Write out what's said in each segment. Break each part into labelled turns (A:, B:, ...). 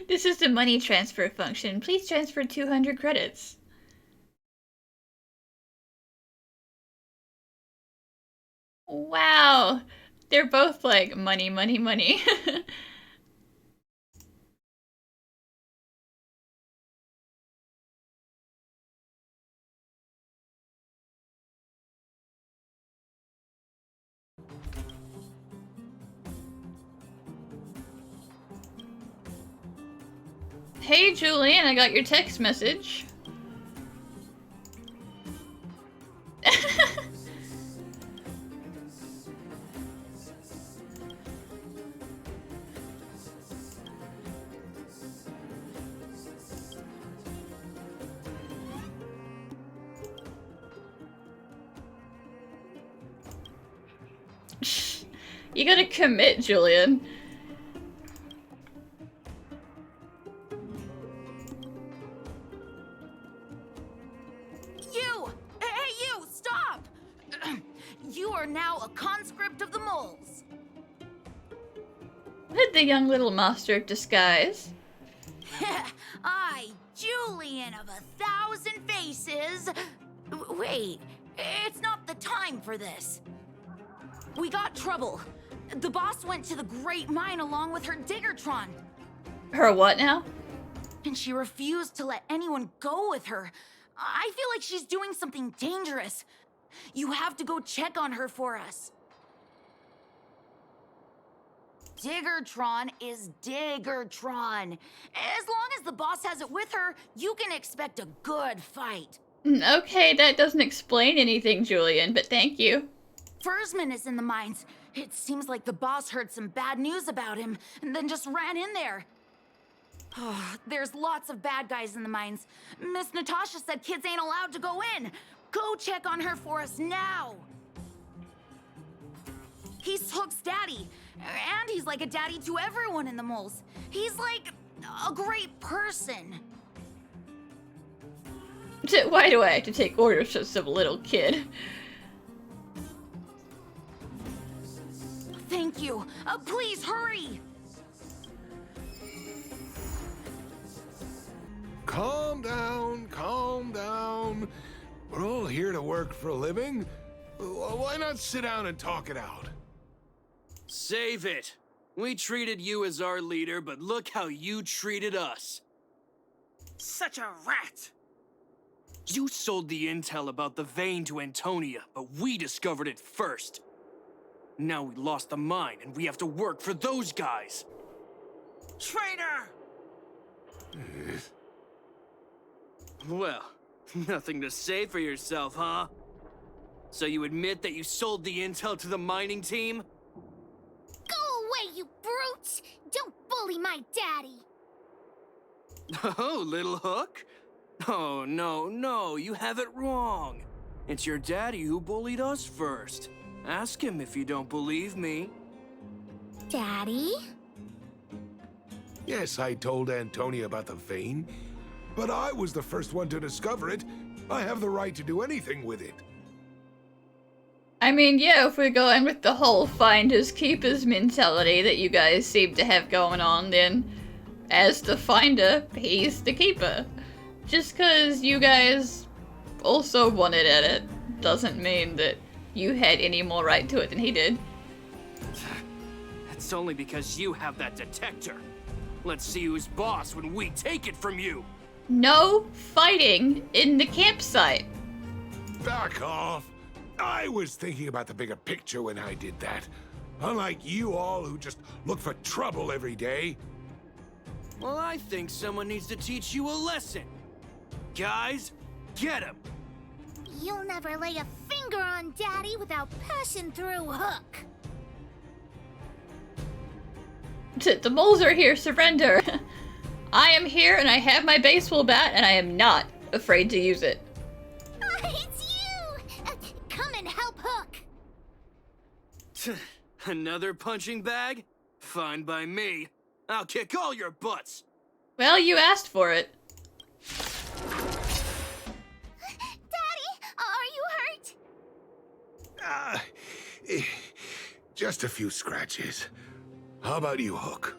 A: This is the money transfer function. Please transfer 200 credits. Wow. They're both like, money, money, money. Hey, Julian, I got your text message. You gotta commit, Julian.
B: You! Hey, you! Stop! You are now a conscript of the moles.
A: The young little master of disguise.
B: I, Julian of 1,000 faces. Wait, it's not the time for this. We got trouble. The boss went to the Great Mine along with her Diggertron.
A: Her what now?
B: And she refused to let anyone go with her. I feel like she's doing something dangerous. You have to go check on her for us. Diggertron is Diggertron. As long as the boss has it with her, you can expect a good fight.
A: Okay, that doesn't explain anything, Julian, but thank you.
B: Fursman is in the mines. It seems like the boss heard some bad news about him and then just ran in there. Oh, there's lots of bad guys in the mines. Miss Natasha said kids ain't allowed to go in. Go check on her for us now. He's Hook's daddy, and he's like a daddy to everyone in the moles. He's like a great person.
A: Why do I have to take orders from some little kid?
B: Thank you. Please hurry.
C: Calm down, calm down. We're all here to work for a living. Why not sit down and talk it out?
D: Save it. We treated you as our leader, but look how you treated us.
E: Such a rat!
D: You sold the intel about the vein to Antonia, but we discovered it first. Now we lost the mine, and we have to work for those guys.
E: Traitor!
D: Well, nothing to say for yourself, huh? So you admit that you sold the intel to the mining team?
F: Go away, you brutes! Don't bully my daddy!
D: Oh, little Hook? Oh, no, you have it wrong. It's your daddy who bullied us first. Ask him if you don't believe me.
F: Daddy?
C: Yes, I told Antonia about the vein, but I was the first one to discover it. I have the right to do anything with it.
A: I mean, yeah, if we're going with the whole finders keepers mentality that you guys seem to have going on, then as the finder, he's the keeper. Just because you guys also wanted at it doesn't mean that you had any more right to it than he did.
D: It's only because you have that detector. Let's see who's boss when we take it from you.
A: No fighting in the campsite.
C: Back off. I was thinking about the bigger picture when I did that. Unlike you all who just look for trouble every day.
D: Well, I think someone needs to teach you a lesson. Guys, get him!
F: You'll never lay a finger on Daddy without passing through Hook.
A: The moles are here, surrender. I am here and I have my baseball bat and I am not afraid to use it.
F: It's you! Come and help Hook.
D: Another punching bag? Fine by me. I'll kick all your butts.
A: Well, you asked for it.
F: Daddy, are you hurt?
C: Just a few scratches. How about you, Hook?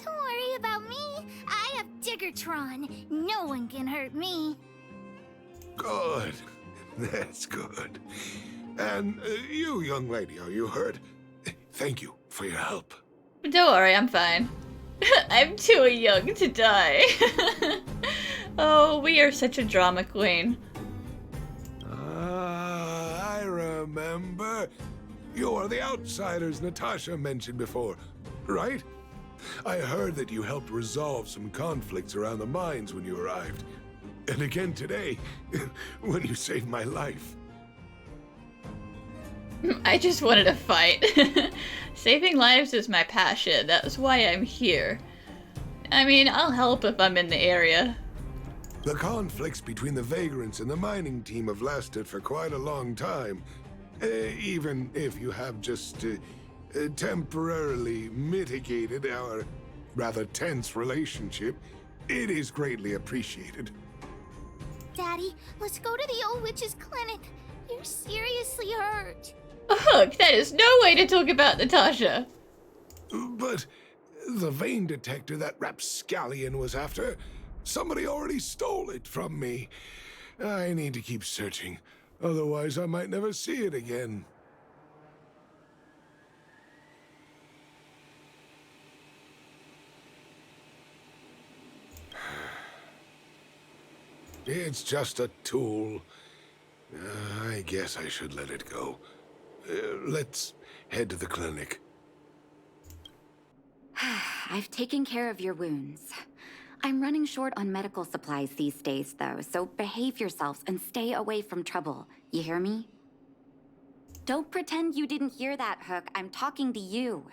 F: Don't worry about me. Diggertron. No one can hurt me.
C: Good. That's good. And you, young lady, are you hurt? Thank you for your help.
A: Don't worry, I'm fine. I'm too young to die. Oh, we are such a drama queen.
C: I remember. You are the outsiders Natasha mentioned before, right? I heard that you helped resolve some conflicts around the mines when you arrived. And again today, when you saved my life.
A: I just wanted to fight. Saving lives is my passion. That's why I'm here. I mean, I'll help if I'm in the area.
C: The conflicts between the vagrants and the mining team have lasted for quite a long time. Even if you have just temporarily mitigated our rather tense relationship, it is greatly appreciated.
F: Daddy, let's go to the old witch's clinic. You're seriously hurt.
A: Hook, that is no way to talk about Natasha.
C: But the vein detector that rapscallion was after, somebody already stole it from me. I need to keep searching, otherwise I might never see it again. It's just a tool. I guess I should let it go. Let's head to the clinic.
G: I've taken care of your wounds. I'm running short on medical supplies these days, though, so behave yourselves and stay away from trouble. You hear me? Don't pretend you didn't hear that, Hook. I'm talking to you.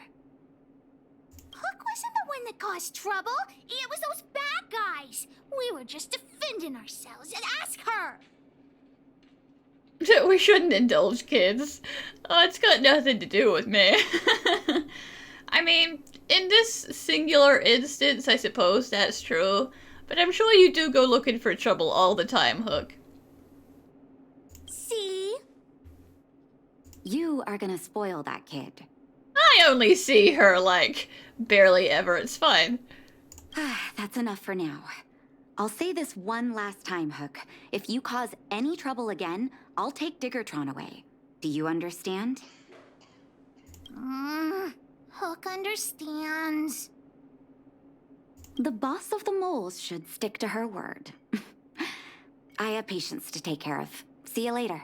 F: Hook wasn't the one that caused trouble. It was those bad guys. We were just defending ourselves. And ask her.
A: We shouldn't indulge kids. Oh, it's got nothing to do with me. I mean, in this singular instance, I suppose that's true. But I'm sure you do go looking for trouble all the time, Hook.
F: See?
G: You are gonna spoil that kid.
A: I only see her, like, barely ever. It's fine.
G: That's enough for now. I'll say this one last time, Hook. If you cause any trouble again, I'll take Diggertron away. Do you understand?
F: Hook understands.
G: The boss of the moles should stick to her word. I have patients to take care of. See you later.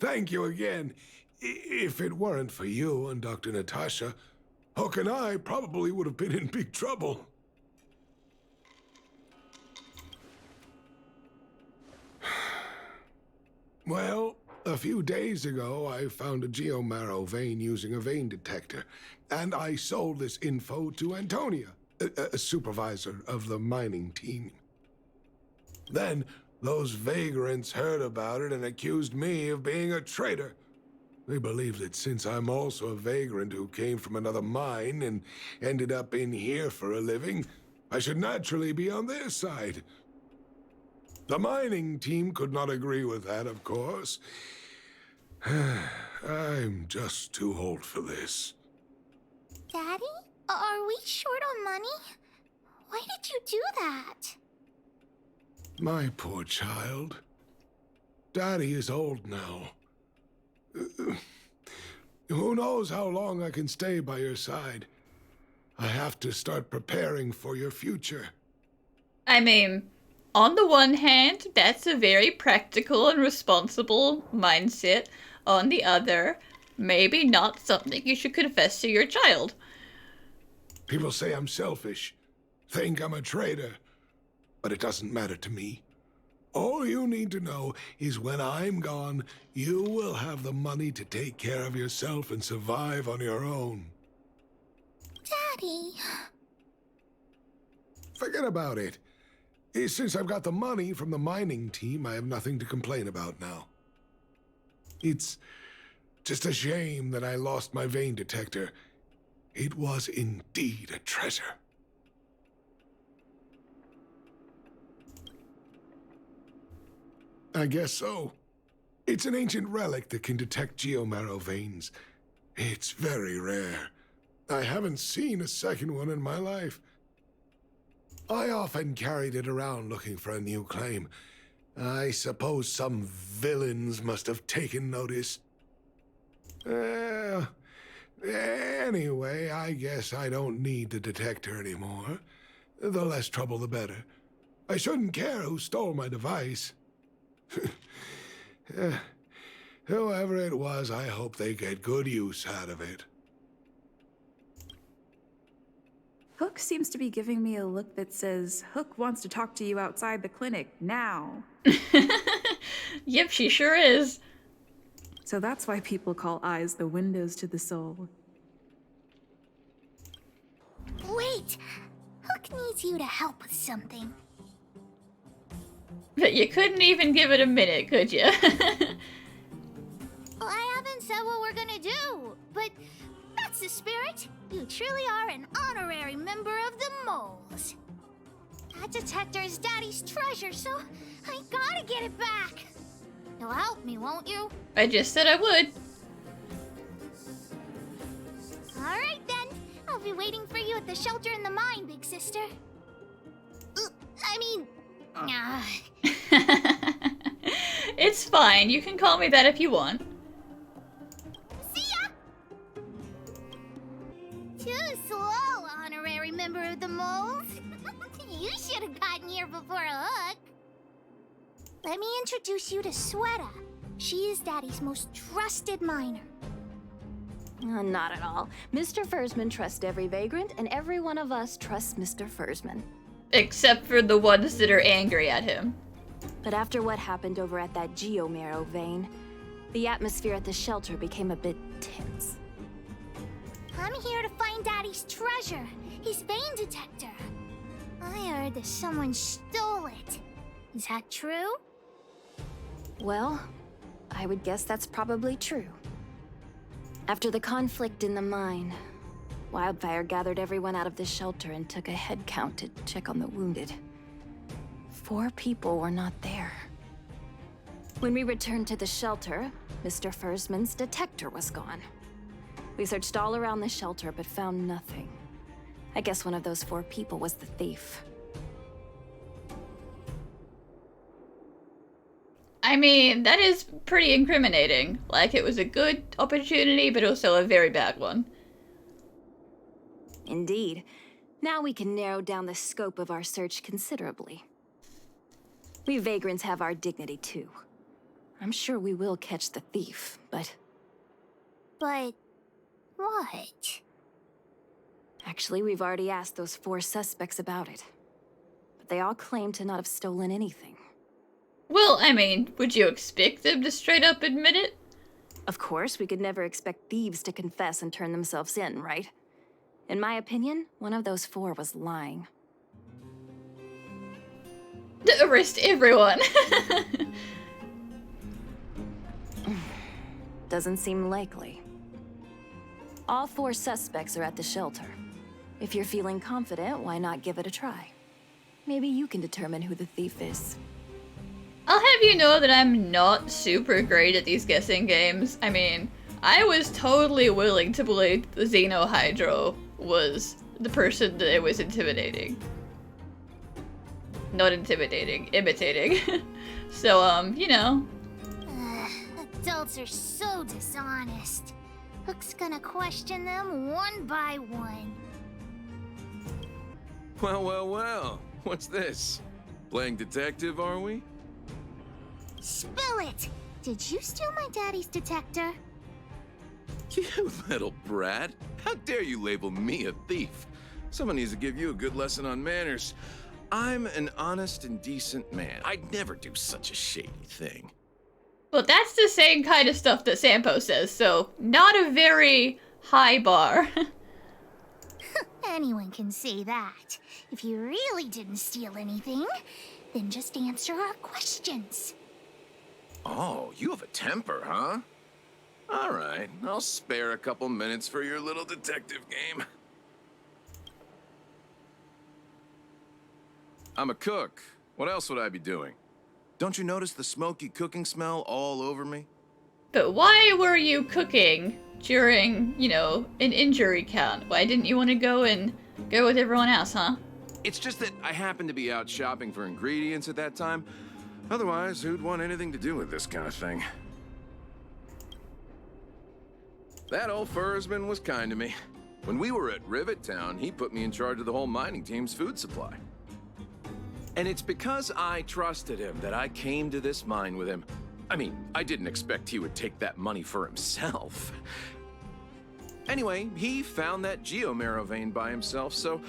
C: Thank you again. If it weren't for you and Dr. Natasha, Hook and I probably would have been in big trouble. Well, a few days ago, I found a geomarrow vein using a vein detector, and I sold this info to Antonia, a supervisor of the mining team. Then, those vagrants heard about it and accused me of being a traitor. They believe that since I'm also a vagrant who came from another mine and ended up in here for a living, I should naturally be on their side. The mining team could not agree with that, of course. I'm just too old for this.
F: Daddy? Are we short on money? Why did you do that?
C: My poor child. Daddy is old now. Who knows how long I can stay by your side? I have to start preparing for your future.
A: I mean, on the one hand, that's a very practical and responsible mindset. On the other, maybe not something you should confess to your child.
C: People say I'm selfish, think I'm a traitor, but it doesn't matter to me. All you need to know is when I'm gone, you will have the money to take care of yourself and survive on your own.
F: Daddy.
C: Forget about it. Since I've got the money from the mining team, I have nothing to complain about now. It's just a shame that I lost my vein detector. It was indeed a treasure. I guess so. It's an ancient relic that can detect geomarrow veins. It's very rare. I haven't seen a second one in my life. I often carried it around looking for a new claim. I suppose some villains must have taken notice. Anyway, I guess I don't need the detector anymore. The less trouble, the better. I shouldn't care who stole my device. Whoever it was, I hope they get good use out of it.
H: Hook seems to be giving me a look that says, Hook wants to talk to you outside the clinic, now.
A: Yep, she sure is.
H: So that's why people call eyes the windows to the soul.
F: Wait! Hook needs you to help with something.
A: But you couldn't even give it a minute, could you?
F: Well, I haven't said what we're gonna do, but that's the spirit. You truly are an honorary member of the moles. That detector is Daddy's treasure, so I gotta get it back. You'll help me, won't you?
A: I just said I would.
F: Alright then. I'll be waiting for you at the shelter in the mine, big sister.
A: It's fine. You can call me that if you want.
F: See ya! Too slow, honorary member of the moles. You should have gotten here before Hook. Let me introduce you to Sweta. She is Daddy's most trusted miner.
I: Not at all. Mr. Fursman trusts every vagrant, and every one of us trusts Mr. Fursman.
A: Except for the ones that are angry at him.
I: But after what happened over at that geomarrow vein, the atmosphere at the shelter became a bit tense.
F: I'm here to find Daddy's treasure, his vein detector. I heard that someone stole it. Is that true?
I: Well, I would guess that's probably true. After the conflict in the mine, Wildfire gathered everyone out of the shelter and took a head count to check on the wounded. 4 people were not there. When we returned to the shelter, Mr. Fursman's detector was gone. We searched all around the shelter but found nothing. I guess one of those 4 people was the thief.
A: I mean, that is pretty incriminating. Like, it was a good opportunity, but also a very bad one.
I: Indeed. Now we can narrow down the scope of our search considerably. We vagrants have our dignity too. I'm sure we will catch the thief, but...
F: But... what?
I: Actually, we've already asked those 4 suspects about it. But they all claim to not have stolen anything.
A: Well, I mean, would you expect them to straight up admit it?
I: Of course, we could never expect thieves to confess and turn themselves in, right? In my opinion, one of those 4 was lying.
A: Arrest everyone!
I: Doesn't seem likely. All 4 suspects are at the shelter. If you're feeling confident, why not give it a try? Maybe you can determine who the thief is.
A: I'll have you know that I'm not super great at these guessing games. I mean, I was totally willing to believe the Xenohydro was the person that it was intimidating. Not intimidating, imitating. So, you know.
F: Adults are so dishonest. Hook's gonna question them one by one.
J: Well, well, well. What's this? Playing detective, are we?
F: Spill it! Did you steal my daddy's detector?
J: You little brat. How dare you label me a thief? Someone needs to give you a good lesson on manners. I'm an honest and decent man. I'd never do such a shady thing.
A: Well, that's the same kind of stuff that Sampo says, so not a very high bar.
F: Anyone can say that. If you really didn't steal anything, then just answer our questions.
J: Oh, you have a temper, huh? All right, I'll spare a couple minutes for your little detective game. I'm a cook. What else would I be doing? Don't you notice the smoky cooking smell all over me?
A: But why were you cooking during, you know, an injury count? Why didn't you want to go with everyone else, huh?
J: It's just that I happened to be out shopping for ingredients at that time. Otherwise, who'd want anything to do with this kind of thing? That old fursman was kind to me. When we were at Rivet Town, he put me in charge of the whole mining team's food supply. And it's because I trusted him that I came to this mine with him. I mean, I didn't expect he would take that money for himself. Anyway, he found that geomarrow vein by himself, so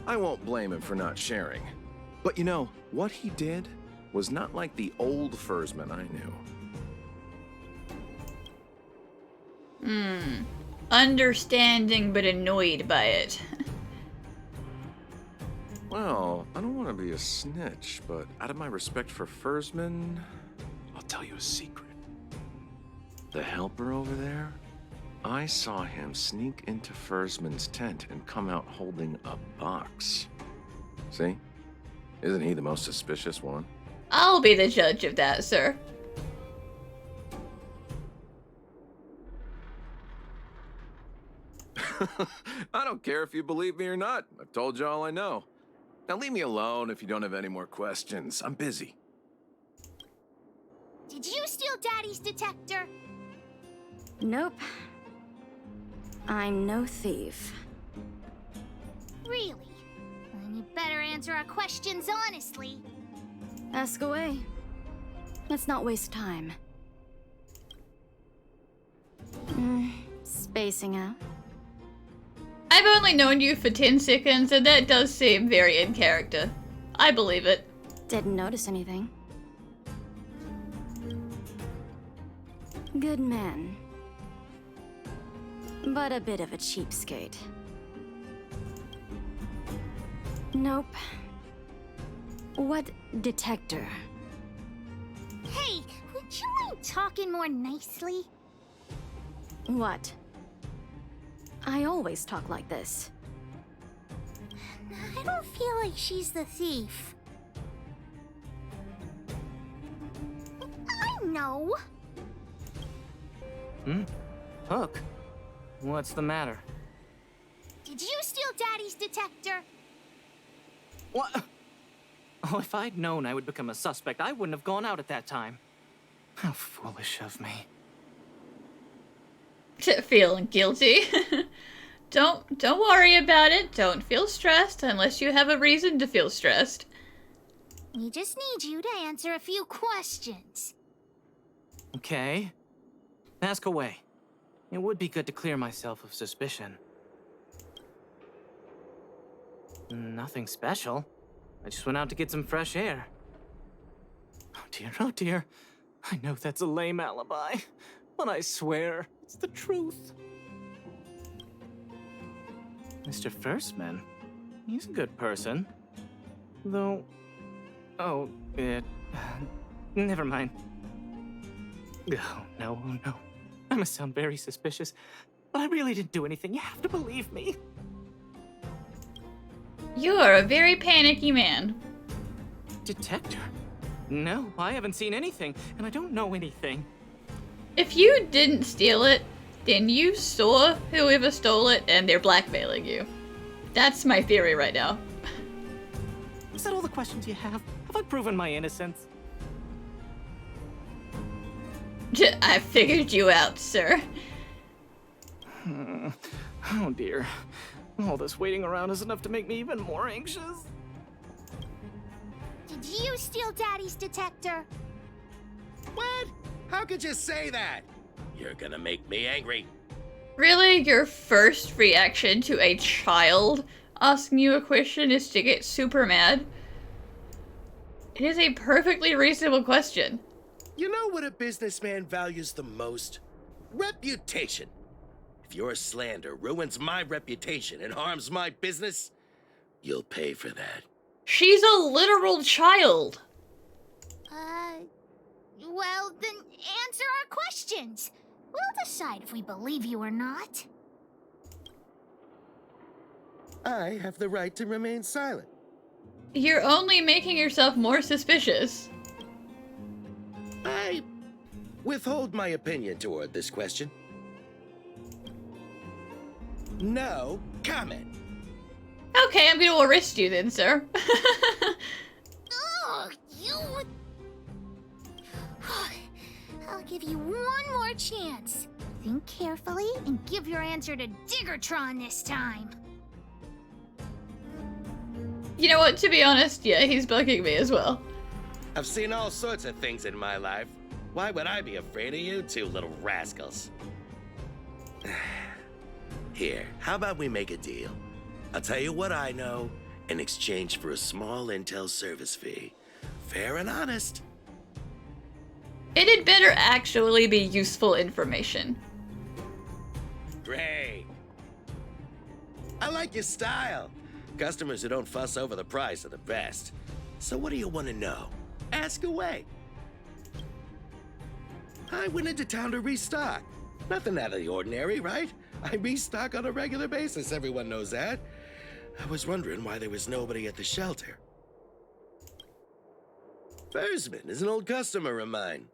J: I won't blame him for not sharing. But you know, what he did was not like the old fursman I knew.
A: Understanding but annoyed by it.
J: Well, I don't want to be a snitch, but out of my respect for fursmen, I'll tell you a secret. The helper over there, I saw him sneak into fursman's tent and come out holding a box. See? Isn't he the most suspicious one?
A: I'll be the judge of that, sir.
J: I don't care if you believe me or not. I've told you all I know. Now leave me alone if you don't have any more questions. I'm busy.
F: Did you steal Daddy's detector?
I: Nope. I'm no thief.
F: Really? Then you better answer our questions honestly.
I: Ask away. Let's not waste time. Spacing out.
A: I've only known you for 10 seconds, and that does seem very in character. I believe it.
I: Didn't notice anything. Good man. But a bit of a cheapskate. Nope. What detector?
F: Hey, would you mind talking more nicely?
I: What? I always talk like this.
F: I don't feel like she's the thief. I know.
K: Hook? What's the matter?
F: Did you steal Daddy's detector?
K: What? Oh, if I'd known I would become a suspect, I wouldn't have gone out at that time. How foolish of me.
A: Feeling guilty. Don't worry about it. Don't feel stressed unless you have a reason to feel stressed.
F: We just need you to answer a few questions.
K: Okay. Ask away. It would be good to clear myself of suspicion. Nothing special. I just went out to get some fresh air. Oh dear. I know that's a lame alibi, but I swear it's the truth. Mr. Firstman, he's a good person. Though... Oh, never mind. Oh, no. I must sound very suspicious, but I really didn't do anything. You have to believe me.
A: You are a very panicky man.
K: Detector? No, I haven't seen anything, and I don't know anything.
A: If you didn't steal it, then you saw whoever stole it and they're blackmailing you. That's my theory right now.
K: Is that all the questions you have? Have I proven my innocence?
A: I figured you out, sir.
K: Oh dear. All this waiting around is enough to make me even more anxious.
F: Did you steal Daddy's detector?
L: What? How could you say that? You're gonna make me angry.
A: Really? Your first reaction to a child asking you a question is to get super mad? It is a perfectly reasonable question.
L: You know what a businessman values the most? Reputation. If your slander ruins my reputation and harms my business, you'll pay for that.
A: She's a literal child.
F: Well, then answer our questions. We'll decide if we believe you or not.
L: I have the right to remain silent.
A: You're only making yourself more suspicious.
L: I withhold my opinion toward this question. No comment.
A: Okay, I'm gonna arrest you then, sir.
F: Ugh, you... I'll give you one more chance. Think carefully and give your answer to Diggertron this time.
A: You know what, to be honest, yeah, he's bugging me as well.
L: I've seen all sorts of things in my life. Why would I be afraid of you two little rascals? Here, how about we make a deal? I'll tell you what I know in exchange for a small intel service fee. Fair and honest.
A: It had better actually be useful information.
L: Great. I like your style. Customers who don't fuss over the price are the best. So what do you want to know? Ask away. I went into town to restock. Nothing out of the ordinary, right? I restock on a regular basis, everyone knows that. I was wondering why there was nobody at the shelter. Versman is an old customer of mine.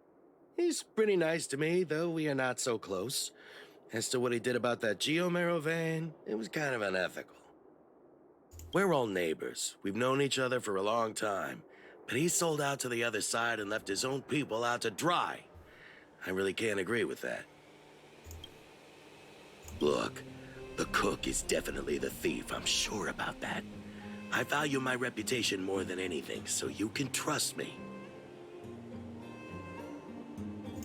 L: He's pretty nice to me, though we are not so close. As to what he did about that Geomero vein, it was kind of unethical. We're all neighbors. We've known each other for a long time. But he sold out to the other side and left his own people out to dry. I really can't agree with that. Look, the cook is definitely the thief. I'm sure about that. I value my reputation more than anything, so you can trust me.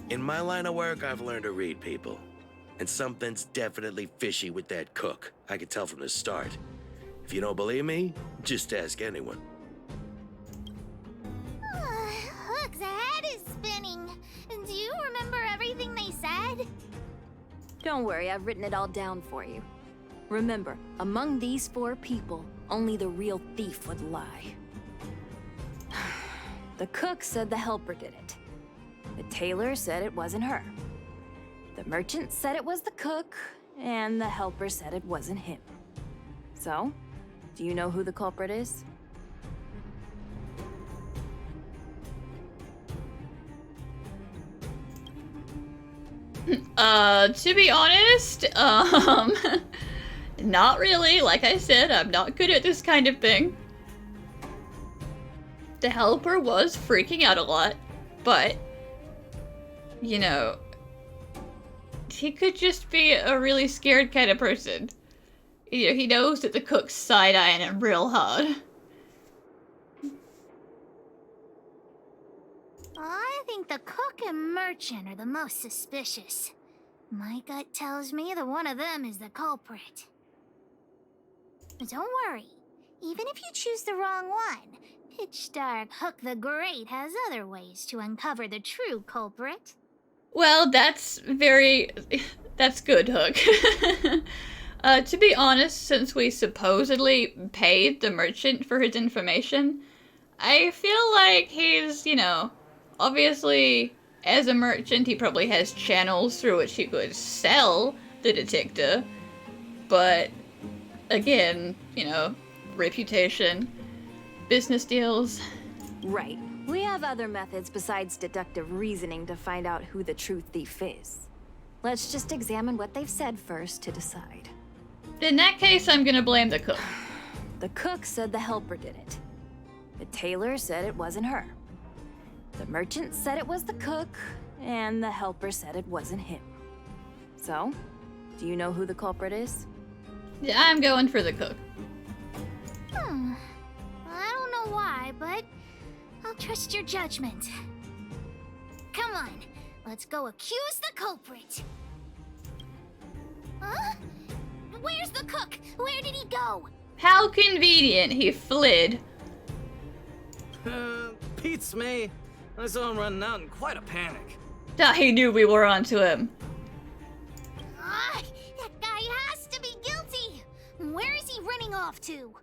L: In my line of work, I've learned to read people. And something's definitely fishy with that cook. I could tell from the start. If you don't believe me, just ask anyone.
F: Hook's head is spinning. Do you remember everything they said?
I: Don't worry, I've written it all down for you. Remember, among these 4 people, only the real thief would lie. The cook said the helper did it. The tailor said it wasn't her. The merchant said it was the cook, and the helper said it wasn't him. So, do you know who the culprit is?
A: To be honest, not really. Like I said, I'm not good at this kind of thing. The helper was freaking out a lot, but, you know, he could just be a really scared kind of person. You know, he knows that the cook's side-eyeing him real hard.
F: I think the cook and merchant are the most suspicious. My gut tells me that one of them is the culprit. But don't worry. Even if you choose the wrong one, Pitch Dark Hook the Great has other ways to uncover the true culprit.
A: Well, that's good, Hook. To be honest, since we supposedly paid the merchant for his information, I feel like he's, you know, obviously, as a merchant, he probably has channels through which he could sell the detector, but again, you know, reputation, business deals.
I: Right. We have other methods besides deductive reasoning to find out who the true thief is. Let's just examine what they've said first to decide.
A: In that case, I'm gonna blame the cook.
I: The cook said the helper did it. The tailor said it wasn't her. The merchant said it was the cook, and the helper said it wasn't him. So, do you know who the culprit is?
A: Yeah, I'm going for the cook.
F: I don't know why, but I'll trust your judgment. Come on, let's go accuse the culprit. Huh? Where's the cook? Where did he go?
A: How convenient, he fled.
K: Beats me. I saw him running out in quite a panic.
A: He knew we were onto him.
F: That guy has to be guilty. Where is he running off to?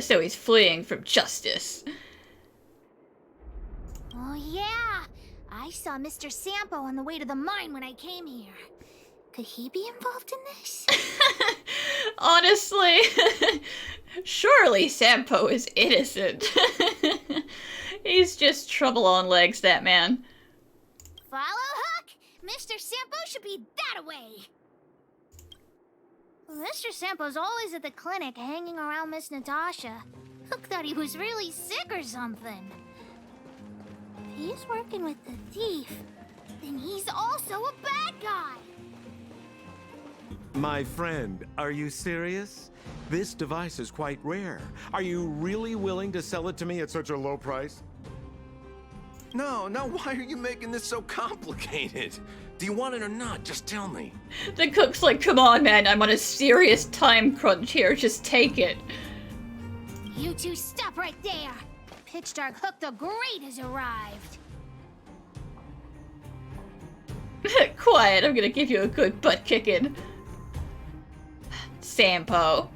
A: So he's fleeing from justice.
F: Oh yeah, I saw Mr. Sampo on the way to the mine when I came here. Could he be involved in this?
A: Honestly, surely Sampo is innocent. He's just trouble on legs, that man.
F: Follow Hook? Mr. Sampo should be that away. Mr. Sampo's always at the clinic hanging around Miss Natasha. Hook thought he was really sick or something. If he's working with the thief, then he's also a bad guy.
M: My friend, are you serious? This device is quite rare. Are you really willing to sell it to me at such a low price?
J: No, why are you making this so complicated? Do you want it or not? Just tell me.
A: The cook's like, come on, man, I'm on a serious time crunch here, just take it.
F: You two stop right there. Pitch Dark Hook the Great has arrived.
A: Quiet, I'm gonna give you a good butt kicking. Sampo.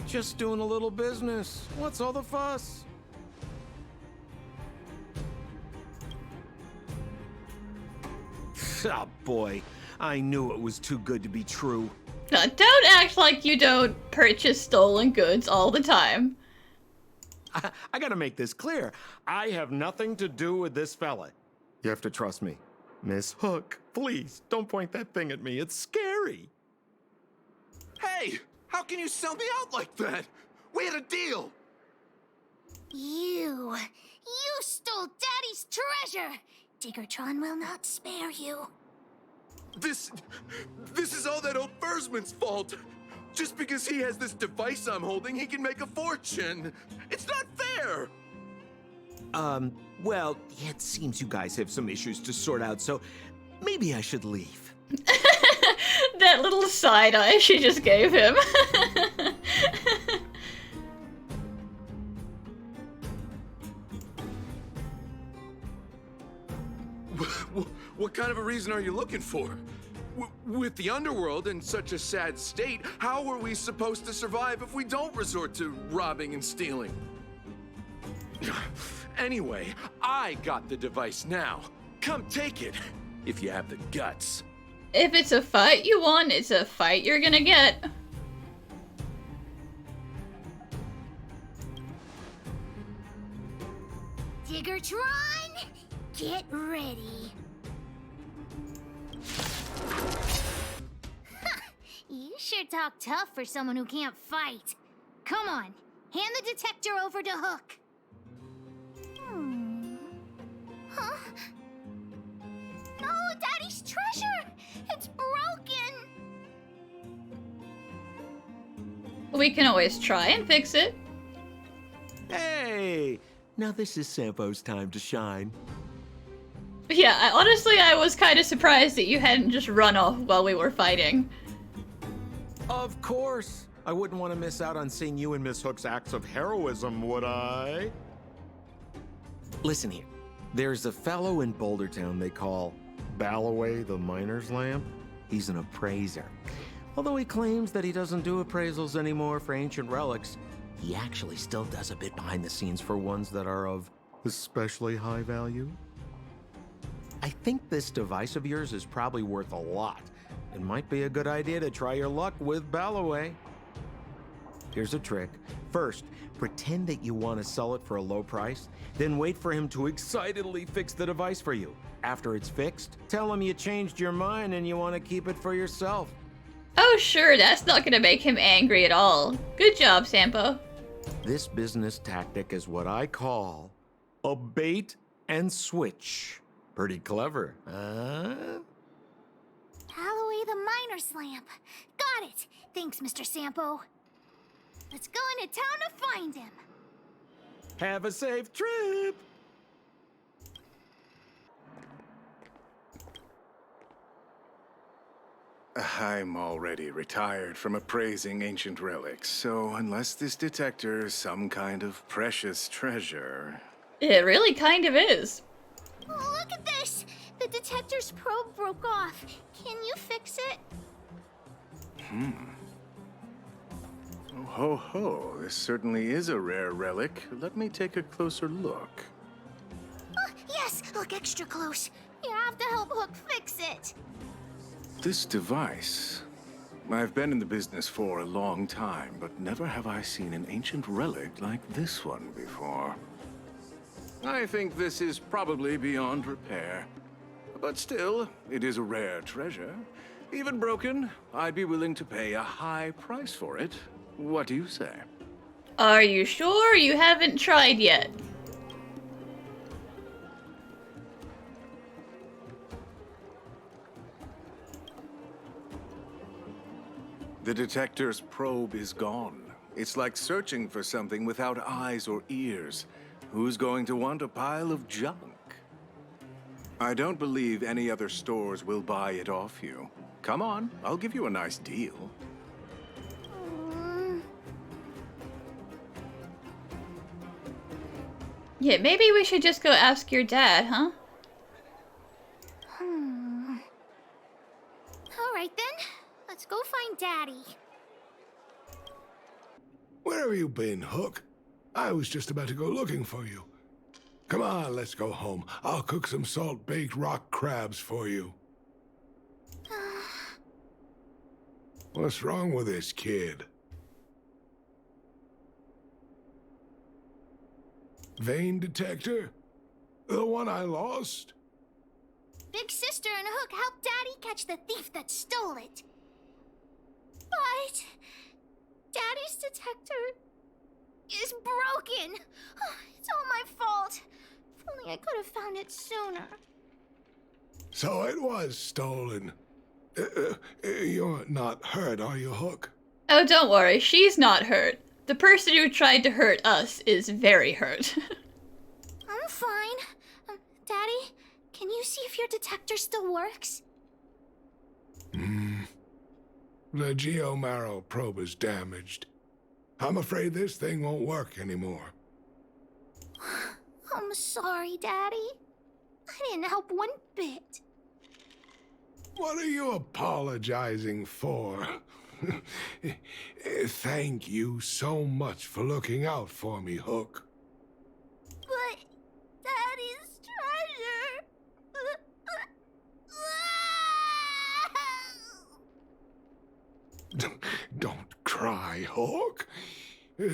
M: Just doing a little business. What's all the fuss? Oh boy, I knew it was too good to be true.
A: Now, don't act like you don't purchase stolen goods all the time.
M: I gotta make this clear. I have nothing to do with this fella. You have to trust me. Miss Hook, please, don't point that thing at me. It's scary.
J: Hey, how can you sell me out like that? We had a deal.
F: You stole Daddy's treasure. Diggertron will not spare you.
J: This is all that old Fursman's fault. Just because he has this device I'm holding, he can make a fortune. It's not fair.
M: Well, it seems you guys have some issues to sort out, so maybe I should leave.
A: That little side eye she just gave him.
J: What kind of a reason are you looking for? With the underworld in such a sad state, how are we supposed to survive if we don't resort to robbing and stealing? Anyway, I got the device now. Come take it, if you have the guts.
A: If it's a fight you want, it's a fight you're gonna get.
F: Diggertron, get ready. You sure talk tough for someone who can't fight. Come on, hand the detector over to Hook. Huh? No, Daddy's treasure! It's broken!
A: We can always try and fix it.
M: Hey, now this is Sampo's time to shine.
A: Yeah, honestly, I was kind of surprised that you hadn't just run off while we were fighting.
M: Of course. I wouldn't want to miss out on seeing you and Miss Hook's acts of heroism, would I? Listen here. There's a fellow in Bouldertown they call Balloway the Miner's Lamp. He's an appraiser. Although he claims that he doesn't do appraisals anymore for ancient relics, he actually still does a bit behind the scenes for ones that are of especially high value. I think this device of yours is probably worth a lot. It might be a good idea to try your luck with Balloway. Here's a trick. First, pretend that you want to sell it for a low price, then wait for him to excitedly fix the device for you. After it's fixed, tell him you changed your mind and you want to keep it for yourself.
A: Oh sure, that's not gonna make him angry at all. Good job, Sampo.
M: This business tactic is what I call a bait and switch. Pretty clever, huh?
F: Balloway the Miner's Lamp. Got it. Thanks, Mr. Sampo. Let's go into town to find him.
M: Have a safe trip!
N: I'm already retired from appraising ancient relics, so unless this detector is some kind of precious treasure...
A: It really kind of is.
F: Oh, look at this! The detector's probe broke off. Can you fix it?
N: Oh ho ho, this certainly is a rare relic. Let me take a closer look.
F: Oh, yes! Look extra close. You have to help Hook fix it.
N: This device... I've been in the business for a long time, but never have I seen an ancient relic like this one before. I think this is probably beyond repair. But still, it is a rare treasure. Even broken, I'd be willing to pay a high price for it. What do you say?
A: Are you sure you haven't tried yet?
N: The detector's probe is gone. It's like searching for something without eyes or ears. Who's going to want a pile of junk? I don't believe any other stores will buy it off you. Come on, I'll give you a nice deal.
A: Yeah, maybe we should just go ask your dad, huh?
F: Alright then, let's go find Daddy.
C: Where have you been, Hook? I was just about to go looking for you. Come on, let's go home. I'll cook some salt-baked rock crabs for you. What's wrong with this kid? Vein detector? The one I lost?
F: Big Sister and Hook helped Daddy catch the thief that stole it. But Daddy's detector is broken. It's all my fault. If only I could have found it sooner.
C: So it was stolen. You're not hurt, are you, Hook?
A: Oh, don't worry, she's not hurt. The person who tried to hurt us is very hurt.
F: I'm fine. Daddy, can you see if your detector still works?
C: The geomarrow probe is damaged. I'm afraid this thing won't work anymore.
F: I'm sorry, Daddy. I didn't help one bit.
C: What are you apologizing for? Thank you so much for looking out for me, Hook.
F: But Daddy's treasure.
C: Don't cry, Hook.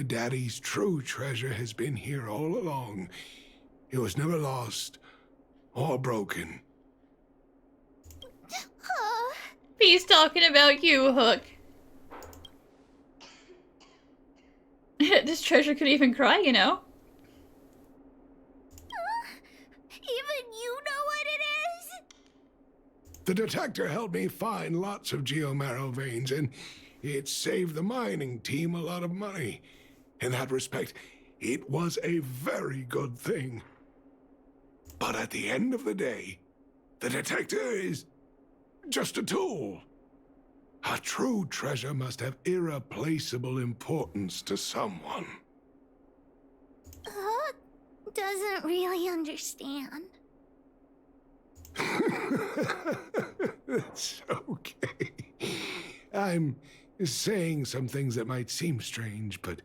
C: Daddy's true treasure has been here all along. It was never lost or broken.
A: He's talking about you, Hook. This treasure could even cry, you know?
F: Even you know what it is?
C: The detector helped me find lots of geomarrow veins, and it saved the mining team a lot of money. In that respect, it was a very good thing. But at the end of the day, the detector is just a tool. A true treasure must have irreplaceable importance to someone.
F: Hook doesn't really understand.
C: It's okay. I'm saying some things that might seem strange, but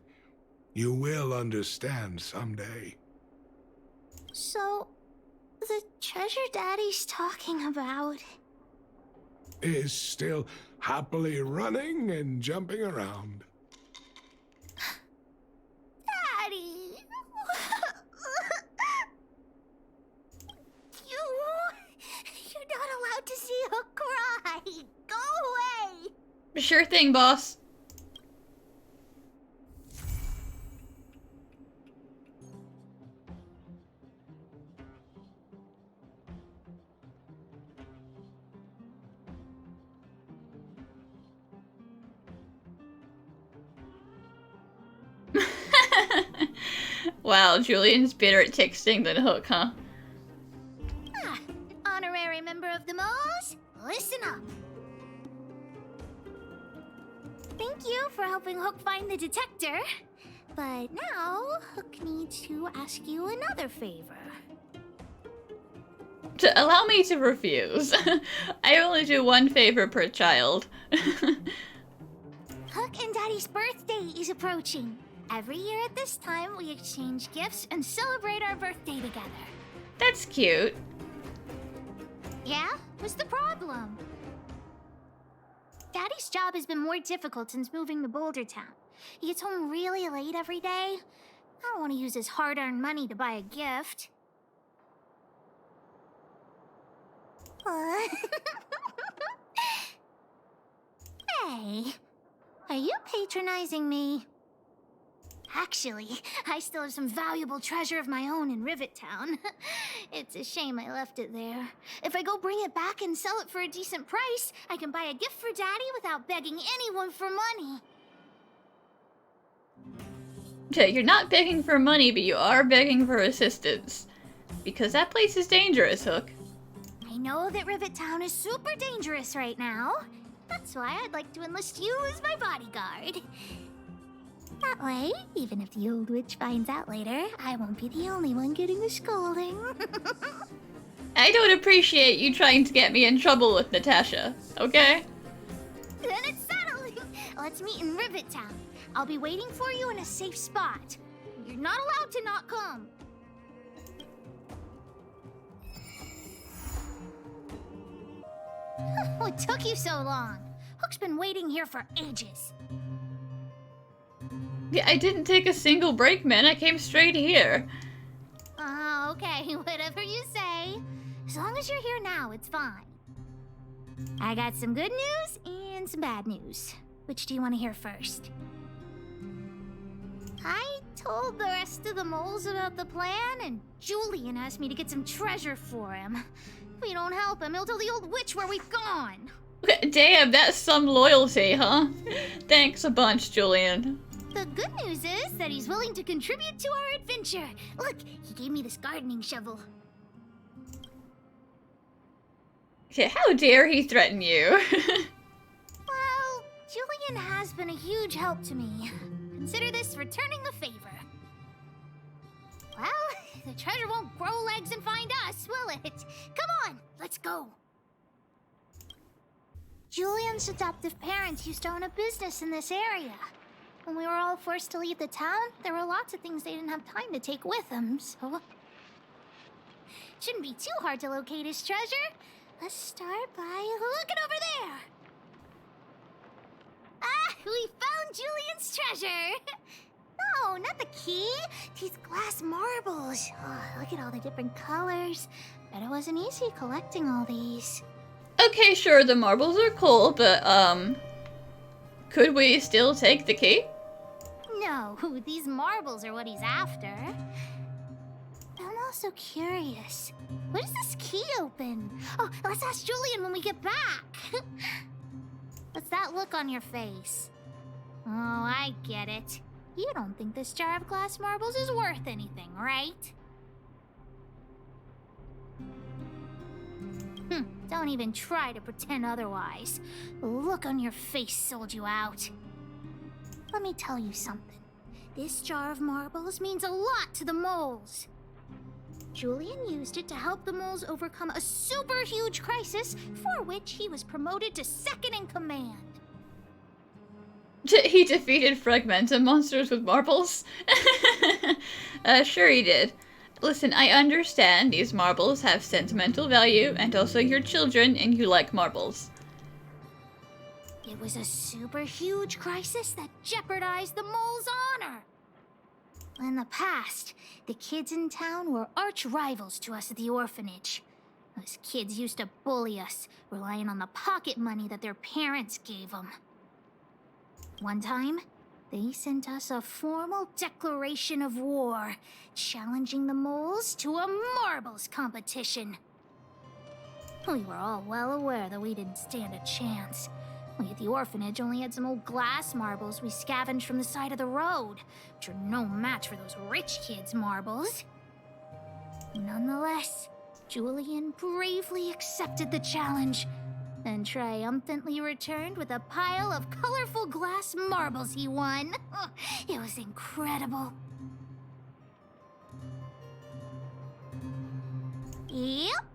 C: you will understand someday.
F: So, the treasure Daddy's talking about
C: is still happily running and jumping around.
F: Daddy! You're not allowed to see Hook cry! Go away!
A: Sure thing, boss. Wow, Julian's better at texting than Hook, huh?
F: Honorary member of the Moles, listen up. Thank you for helping Hook find the detector. But now, Hook needs to ask you another favor.
A: Allow me to refuse. I only do one favor per child.
F: Hook and Daddy's birthday is approaching. Every year at this time, we exchange gifts and celebrate our birthday together.
A: That's cute.
F: Yeah? What's the problem? Daddy's job has been more difficult since moving to Boulder Town. He gets home really late every day. I don't want to use his hard-earned money to buy a gift. you patronizing me? Actually, I still have some valuable treasure of my own in Rivet Town. It's a shame I left it there. If I go bring it back and sell it for a decent price, I can buy a gift for Daddy without begging anyone for money.
A: Okay, you're not begging for money, but you are begging for assistance. Because that place is dangerous, Hook.
F: I know that Rivet Town is super dangerous right now. That's why I'd like to enlist you as my bodyguard. That way, even if the old witch finds out later, I won't be the only one getting the scolding.
A: I don't appreciate you trying to get me in trouble with Natasha, okay?
F: Then it's settled. Let's meet in Rivet Town. I'll be waiting for you in a safe spot. You're not allowed to not come. What took you so long? Hook's been waiting here for ages.
A: Yeah, I didn't take a single break, man. I came straight here.
F: Oh, okay. Whatever you say. As long as you're here now, it's fine. I got some good news and some bad news. Which do you want to hear first? I told the rest of the moles about the plan, and Julian asked me to get some treasure for him. If we don't help him, he'll tell the old witch where we've gone.
A: Damn, that's some loyalty, huh? Thanks a bunch, Julian.
F: The good news is that he's willing to contribute to our adventure. Look, he gave me this gardening shovel.
A: Yeah, how dare he threaten you?
F: Well, Julian has been a huge help to me. Consider this returning the favor. Well, the treasure won't grow legs and find us, will it? Come on, let's go. Julian's adoptive parents used to own a business in this area. When we were all forced to leave the town, there were lots of things they didn't have time to take with them, so... It shouldn't be too hard to locate his treasure. Let's start by looking over there. Ah, we found Julian's treasure! No, not the key. These glass marbles. Oh, look at all the different colors. Bet it wasn't easy collecting all these.
A: Okay, sure, the marbles are cool, but, could we still take the key?
F: No, these marbles are what he's after. I'm also curious. What does this key open? Oh, let's ask Julian when we get back. What's that look on your face? Oh, I get it. You don't think this jar of glass marbles is worth anything, right? Don't even try to pretend otherwise. The look on your face sold you out. Let me tell you something. This jar of marbles means a lot to the moles. Julian used it to help the moles overcome a super huge crisis for which he was promoted to second in command.
A: He defeated fragmentum monsters with marbles? Sure he did. Listen, I understand these marbles have sentimental value, and also you're children and you like marbles.
F: It was a super huge crisis that jeopardized the mole's honor. In the past, the kids in town were arch rivals to us at the orphanage. Those kids used to bully us, relying on the pocket money that their parents gave them. One time, they sent us a formal declaration of war, challenging the moles to a marbles competition. We were all well aware that we didn't stand a chance. We at the orphanage only had some old glass marbles we scavenged from the side of the road, which are no match for those rich kids' marbles. Nonetheless, Julian bravely accepted the challenge and triumphantly returned with a pile of colorful glass marbles he won. It was incredible. Yep.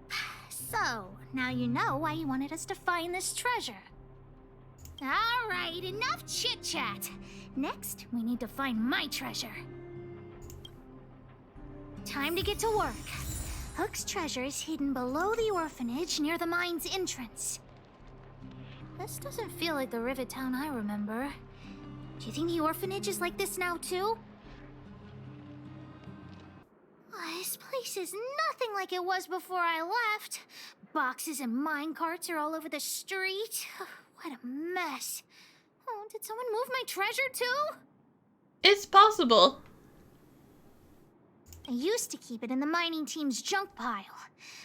F: So, now you know why you wanted us to find this treasure. All right, enough chit-chat. Next, we need to find my treasure. Time to get to work. Hook's treasure is hidden below the orphanage near the mine's entrance. This doesn't feel like the Rivet Town I remember. Do you think the orphanage is like this now, too? Oh, this place is nothing like it was before I left. Boxes and minecarts are all over the street. What a mess. Oh, did someone move my treasure too?
A: It's possible.
F: I used to keep it in the mining team's junk pile.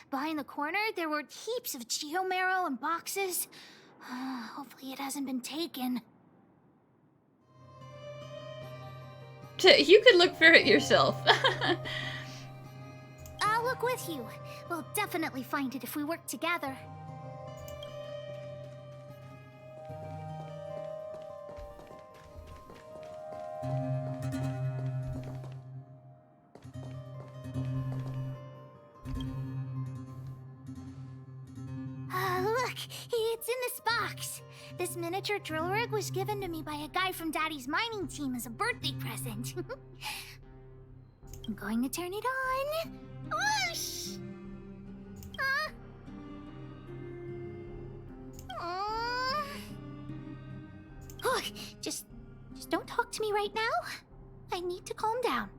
F: Behind the corner, there were heaps of geomarrow and boxes. Hopefully it hasn't been taken.
A: You could look for it yourself.
F: I'll look with you. We'll definitely find it if we work together. Look, it's in this box. This miniature drill rig was given to me by a guy from Daddy's mining team as a birthday present. I'm going to turn it on. Whoosh! Look, just don't talk to me right now. I need to calm down.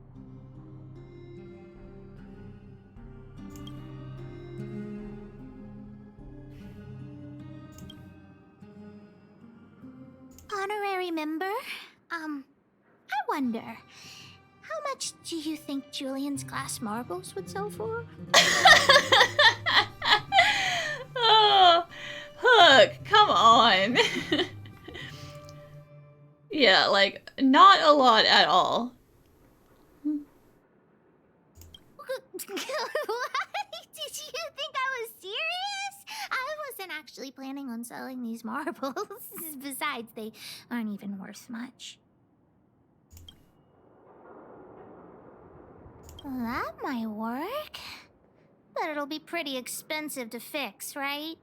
F: Honorary member, I wonder, how much do you think Julian's glass marbles would sell for?
A: Oh, Hook, come on. Yeah, like, not a lot at all.
F: What? Did you think I was serious? I wasn't actually planning on selling these marbles. Besides, they aren't even worth much. Well, that might work. But it'll be pretty expensive to fix, right?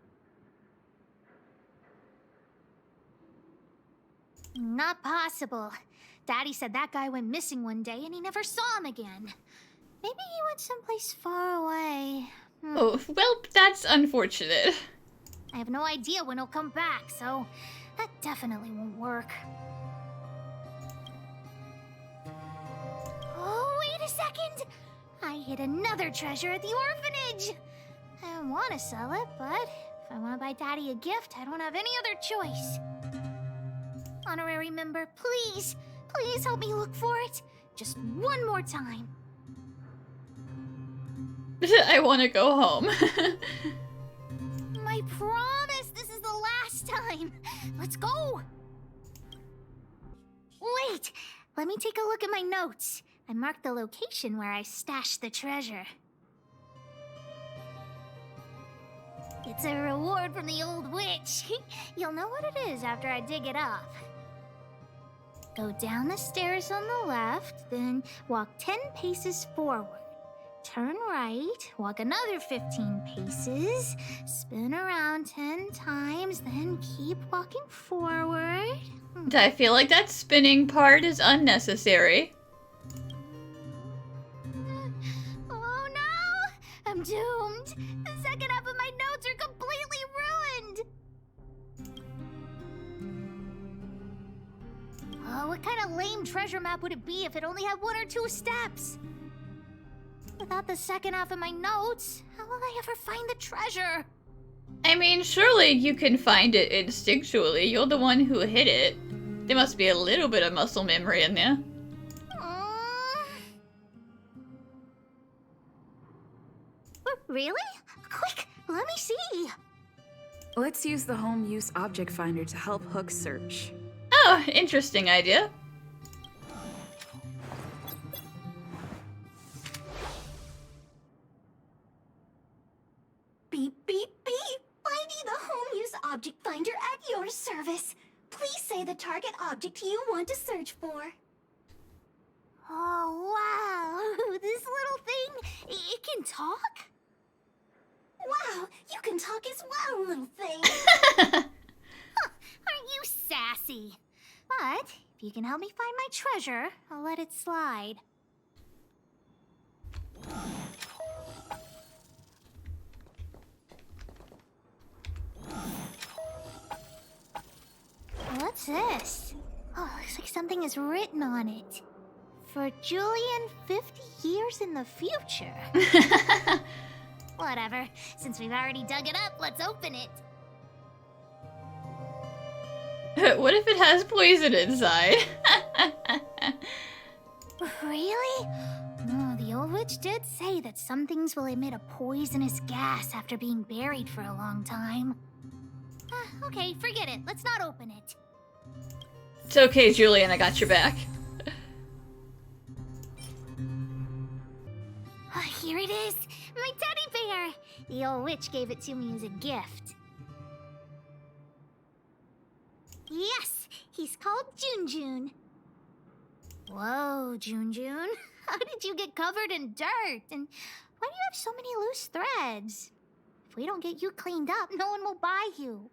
F: Not possible. Daddy said that guy went missing one day and he never saw him again. Maybe he went someplace far away.
A: Oh, well, that's unfortunate.
F: I have no idea when he'll come back, so that definitely won't work. Oh, wait a second! I hid another treasure at the orphanage! I want to sell it, but if I want to buy Daddy a gift, I don't have any other choice. Honorary member, please, please help me look for it. Just one more time.
A: I want to go home.
F: I promise this is the last time. Let's go. Wait, let me take a look at my notes. I marked the location where I stashed the treasure. It's a reward from the old witch. You'll know what it is after I dig it up. Go down the stairs on the left, then walk 10 paces forward. Turn right, walk another 15 paces, spin around 10 times, then keep walking forward.
A: I feel like that spinning part is unnecessary.
F: Oh no! I'm doomed! The second half of my notes are completely ruined! Oh, what kind of lame treasure map would it be if it only had 1 or 2 steps? Without the second half of my notes, how will I ever find the treasure?
A: I mean, surely you can find it instinctually. You're the one who hid it. There must be a little bit of muscle memory in there.
F: Really? Quick, let me see.
H: Let's use the home use object finder to help Hook search.
A: Oh, interesting idea.
O: Beep, beep, beep. Finding the home use object finder at your service. Please say the target object you want to search for.
F: Oh, wow. This little thing, it can talk?
O: Wow, you can talk as well, little thing.
F: Aren't you sassy? But if you can help me find my treasure, I'll let it slide. What's this? Oh, looks like something is written on it. For Julian, 50 years in the future. Whatever. Since we've already dug it up, let's open it.
A: What if it has poison inside?
F: Really? No, the old witch did say that some things will emit a poisonous gas after being buried for a long time. Okay, forget it. Let's not open it.
A: It's okay, Julian, I got your back.
F: Here it is! My teddy bear! The old witch gave it to me as a gift. Yes! He's called Junjun. Whoa, Junjun. How did you get covered in dirt? And why do you have so many loose threads? If we don't get you cleaned up, no one will buy you.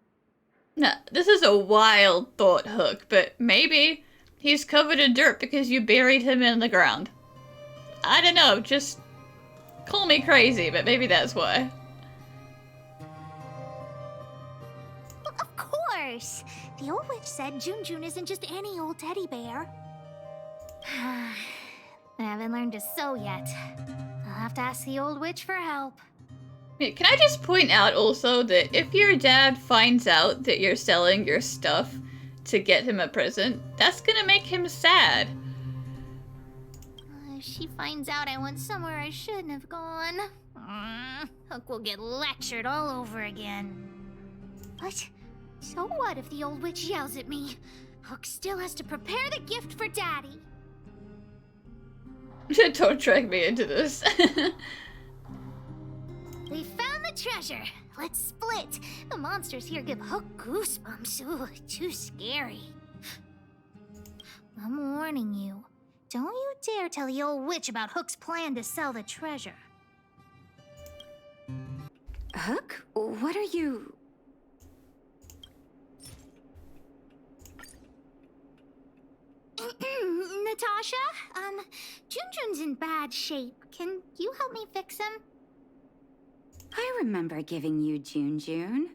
A: No, this is a wild thought, Hook, but maybe he's covered in dirt because you buried him in the ground. I don't know, just call me crazy, but maybe that's why.
F: Of course! The old witch said Junjun isn't just any old teddy bear. I haven't learned to sew yet. I'll have to ask the old witch for help.
A: Can I just point out also that if your dad finds out that you're selling your stuff to get him a present, that's gonna make him sad.
F: If she finds out I went somewhere I shouldn't have gone, Hook will get lectured all over again. But so what if the old witch yells at me? Hook still has to prepare the gift for Daddy.
A: Don't drag me into this.
F: We found the treasure. Let's split. The monsters here give Hook goosebumps. Ooh, too scary. I'm warning you. Don't you dare tell the old witch about Hook's plan to sell the treasure.
G: Hook? What are you...
F: Natasha? Junjun's in bad shape. Can you help me fix him?
G: I remember giving you Junjun.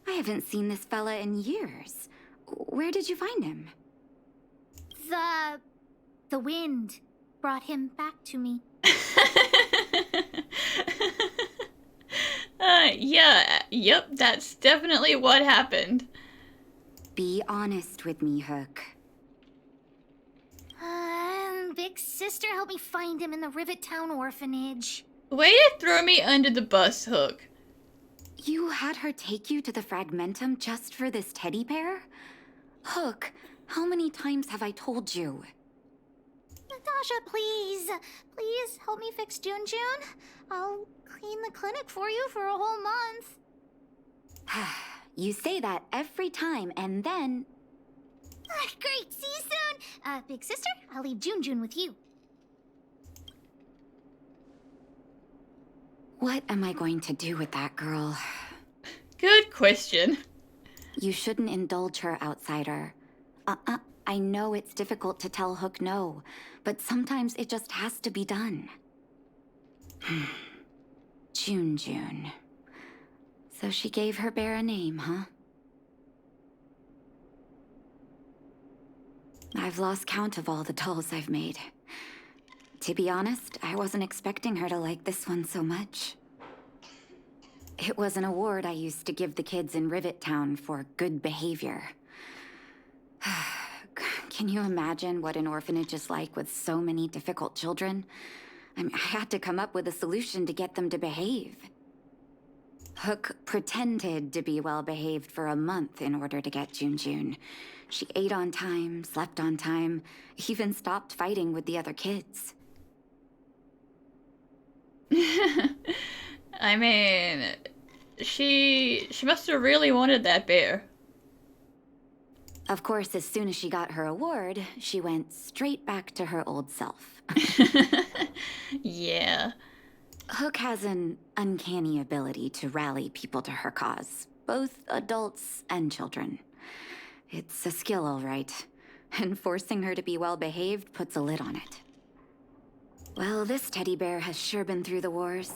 G: I haven't seen this fella in years. Where did you find him?
F: The wind brought him back to me.
A: Yep, that's definitely what happened.
G: Be honest with me, Hook.
F: Big sister helped me find him in the Rivet Town orphanage.
A: Way to throw me under the bus, Hook.
G: You had her take you to the Fragmentum just for this teddy bear? Hook, how many times have I told you?
F: Natasha, please. Please help me fix Junjun. I'll clean the clinic for you for a whole month.
G: You say that every time, and then...
F: Great, see you soon. Big sister, I'll leave Junjun with you.
G: What am I going to do with that girl?
A: Good question.
G: You shouldn't indulge her, outsider. I know it's difficult to tell Hook no, but sometimes it just has to be done. Junjun. So she gave her bear a name, huh? I've lost count of all the dolls I've made. To be honest, I wasn't expecting her to like this one so much. It was an award I used to give the kids in Rivet Town for good behavior. Can you imagine what an orphanage is like with so many difficult children? I had to come up with a solution to get them to behave. Hook pretended to be well-behaved for a month in order to get Junjun. She ate on time, slept on time, even stopped fighting with the other kids.
A: I mean, she must have really wanted that bear.
G: Of course, as soon as she got her award, she went straight back to her old self.
A: Yeah.
G: Hook has an uncanny ability to rally people to her cause, both adults and children. It's a skill, all right, and forcing her to be well-behaved puts a lid on it. Well, this teddy bear has sure been through the wars.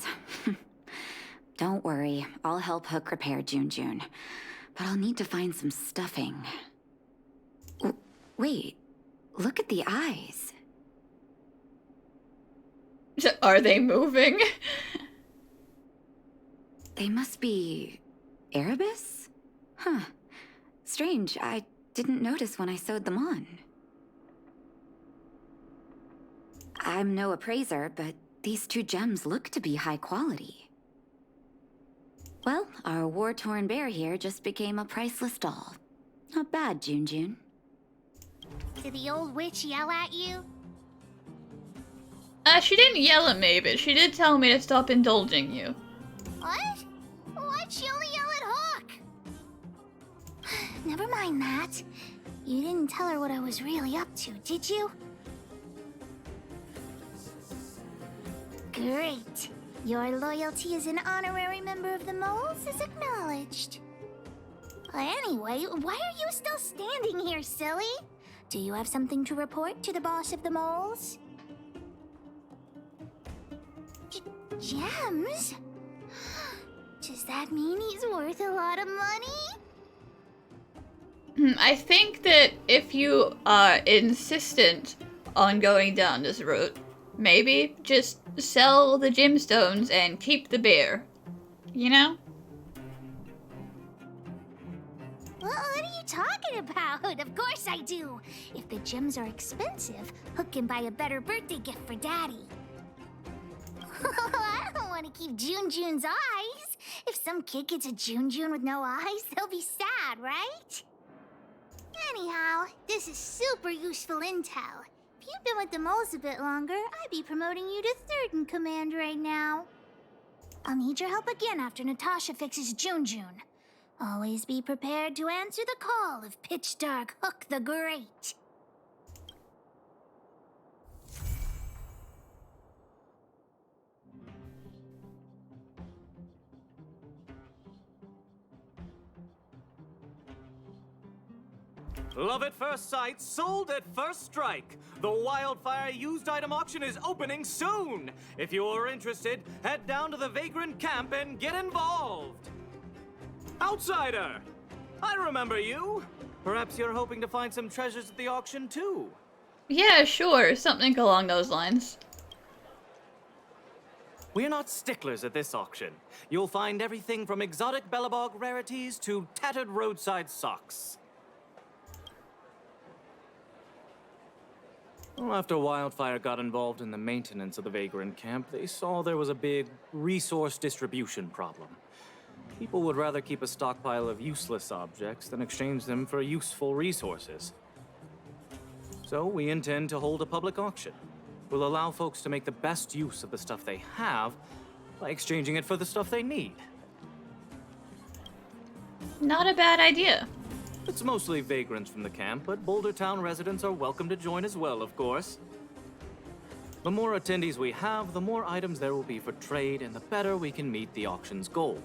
G: Don't worry, I'll help Hook repair Junjun, but I'll need to find some stuffing. Wait, look at the eyes.
A: Are they moving?
G: They must be... Erebus? Huh. Strange, I didn't notice when I sewed them on. I'm no appraiser, but these 2 gems look to be high quality. Well, our war-torn bear here just became a priceless doll. Not bad, June.
F: Did the old witch yell at you?
A: She didn't yell at me, but she did tell me to stop indulging you.
F: What? Why'd she only yell at Hook? Never mind that. You didn't tell her what I was really up to, did you? Great. Your loyalty as an honorary member of the Moles is acknowledged. Anyway, why are you still standing here, silly? Do you have something to report to the boss of the Moles? Gems? Does that mean he's worth a lot of money?
A: I think that if you are insistent on going down this route, maybe just sell the gemstones and keep the bear. You know?
F: What are you talking about? Of course I do. If the gems are expensive, Hook can buy a better birthday gift for Daddy. I don't want to keep June's eyes. If some kid gets a June with no eyes, they'll be sad, right? Anyhow, this is super useful intel. If you'd been with the Moles a bit longer, I'd be promoting you to 3rd in command right now. I'll need your help again after Natasha fixes June. Always be prepared to answer the call of Pitch Dark Hook the Great.
K: Love at first sight, sold at first strike. The Wildfire used item auction is opening soon. If you are interested, head down to the Vagrant camp and get involved. Outsider! I remember you. Perhaps you're hoping to find some treasures at the auction too.
A: Yeah, sure. Something along those lines.
K: We're not sticklers at this auction. You'll find everything from exotic Bellabog rarities to tattered roadside socks. Well, after Wildfire got involved in the maintenance of the Vagrant camp, they saw there was a big resource distribution problem. People would rather keep a stockpile of useless objects than exchange them for useful resources. So we intend to hold a public auction. We'll allow folks to make the best use of the stuff they have by exchanging it for the stuff they need.
A: Not a bad idea.
K: It's mostly vagrants from the camp, but Boulder Town residents are welcome to join as well, of course. The more attendees we have, the more items there will be for trade, and the better we can meet the auction's goal.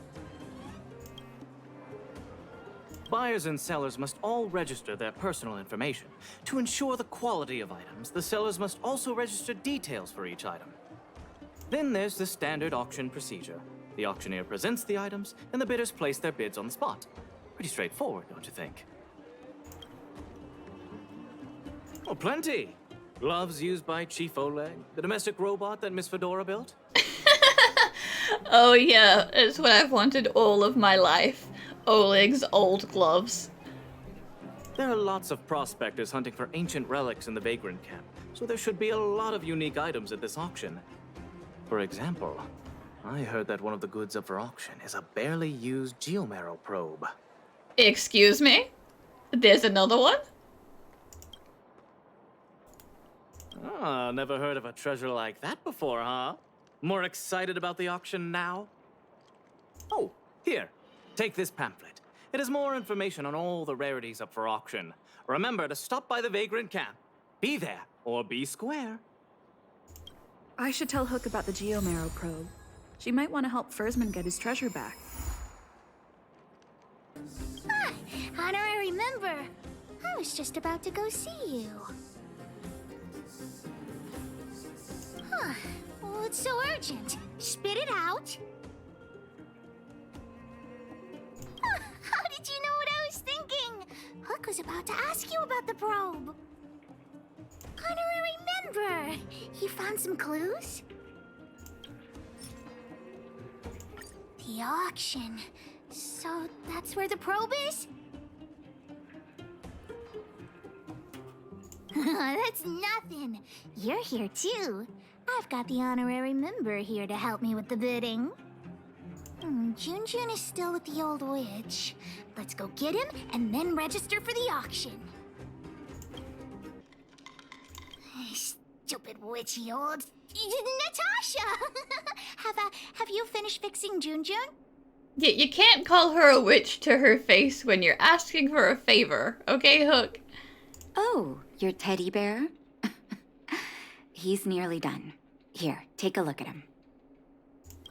K: Buyers and sellers must all register their personal information. To ensure the quality of items, the sellers must also register details for each item. Then there's the standard auction procedure. The auctioneer presents the items, and the bidders place their bids on the spot. Pretty straightforward, don't you think? Oh, plenty. Gloves used by Chief Oleg, the domestic robot that Miss Fedora built.
A: Oh yeah, it's what I've wanted all of my life. Oleg's old gloves.
K: There are lots of prospectors hunting for ancient relics in the Vagrant camp, so there should be a lot of unique items at this auction. For example, I heard that one of the goods up for auction is a barely used geomarrow probe.
A: Excuse me? There's another one?
K: Ah, never heard of a treasure like that before, huh? More excited about the auction now? Oh, here. Take this pamphlet. It has more information on all the rarities up for auction. Remember to stop by the Vagrant camp. Be there, or be square.
H: I should tell Hook about the geomarrow probe. She might want to help Fursman get his treasure back.
F: Ah, honorary member. I was just about to go see you. Huh. What's so urgent? Spit it out. How did you know what I was thinking? Hook was about to ask you about the probe. Honorary member, you found some clues? The auction. So that's where the probe is? That's nothing. You're here too. I've got the honorary member here to help me with the bidding. Junjun is still with the old witch. Let's go get him and then register for the auction. Stupid witchy old... Natasha! Have you finished fixing Junjun?
A: Yeah, you can't call her a witch to her face when you're asking for a favor, okay, Hook?
G: Oh, your teddy bear? He's nearly done. Here, take a look at him.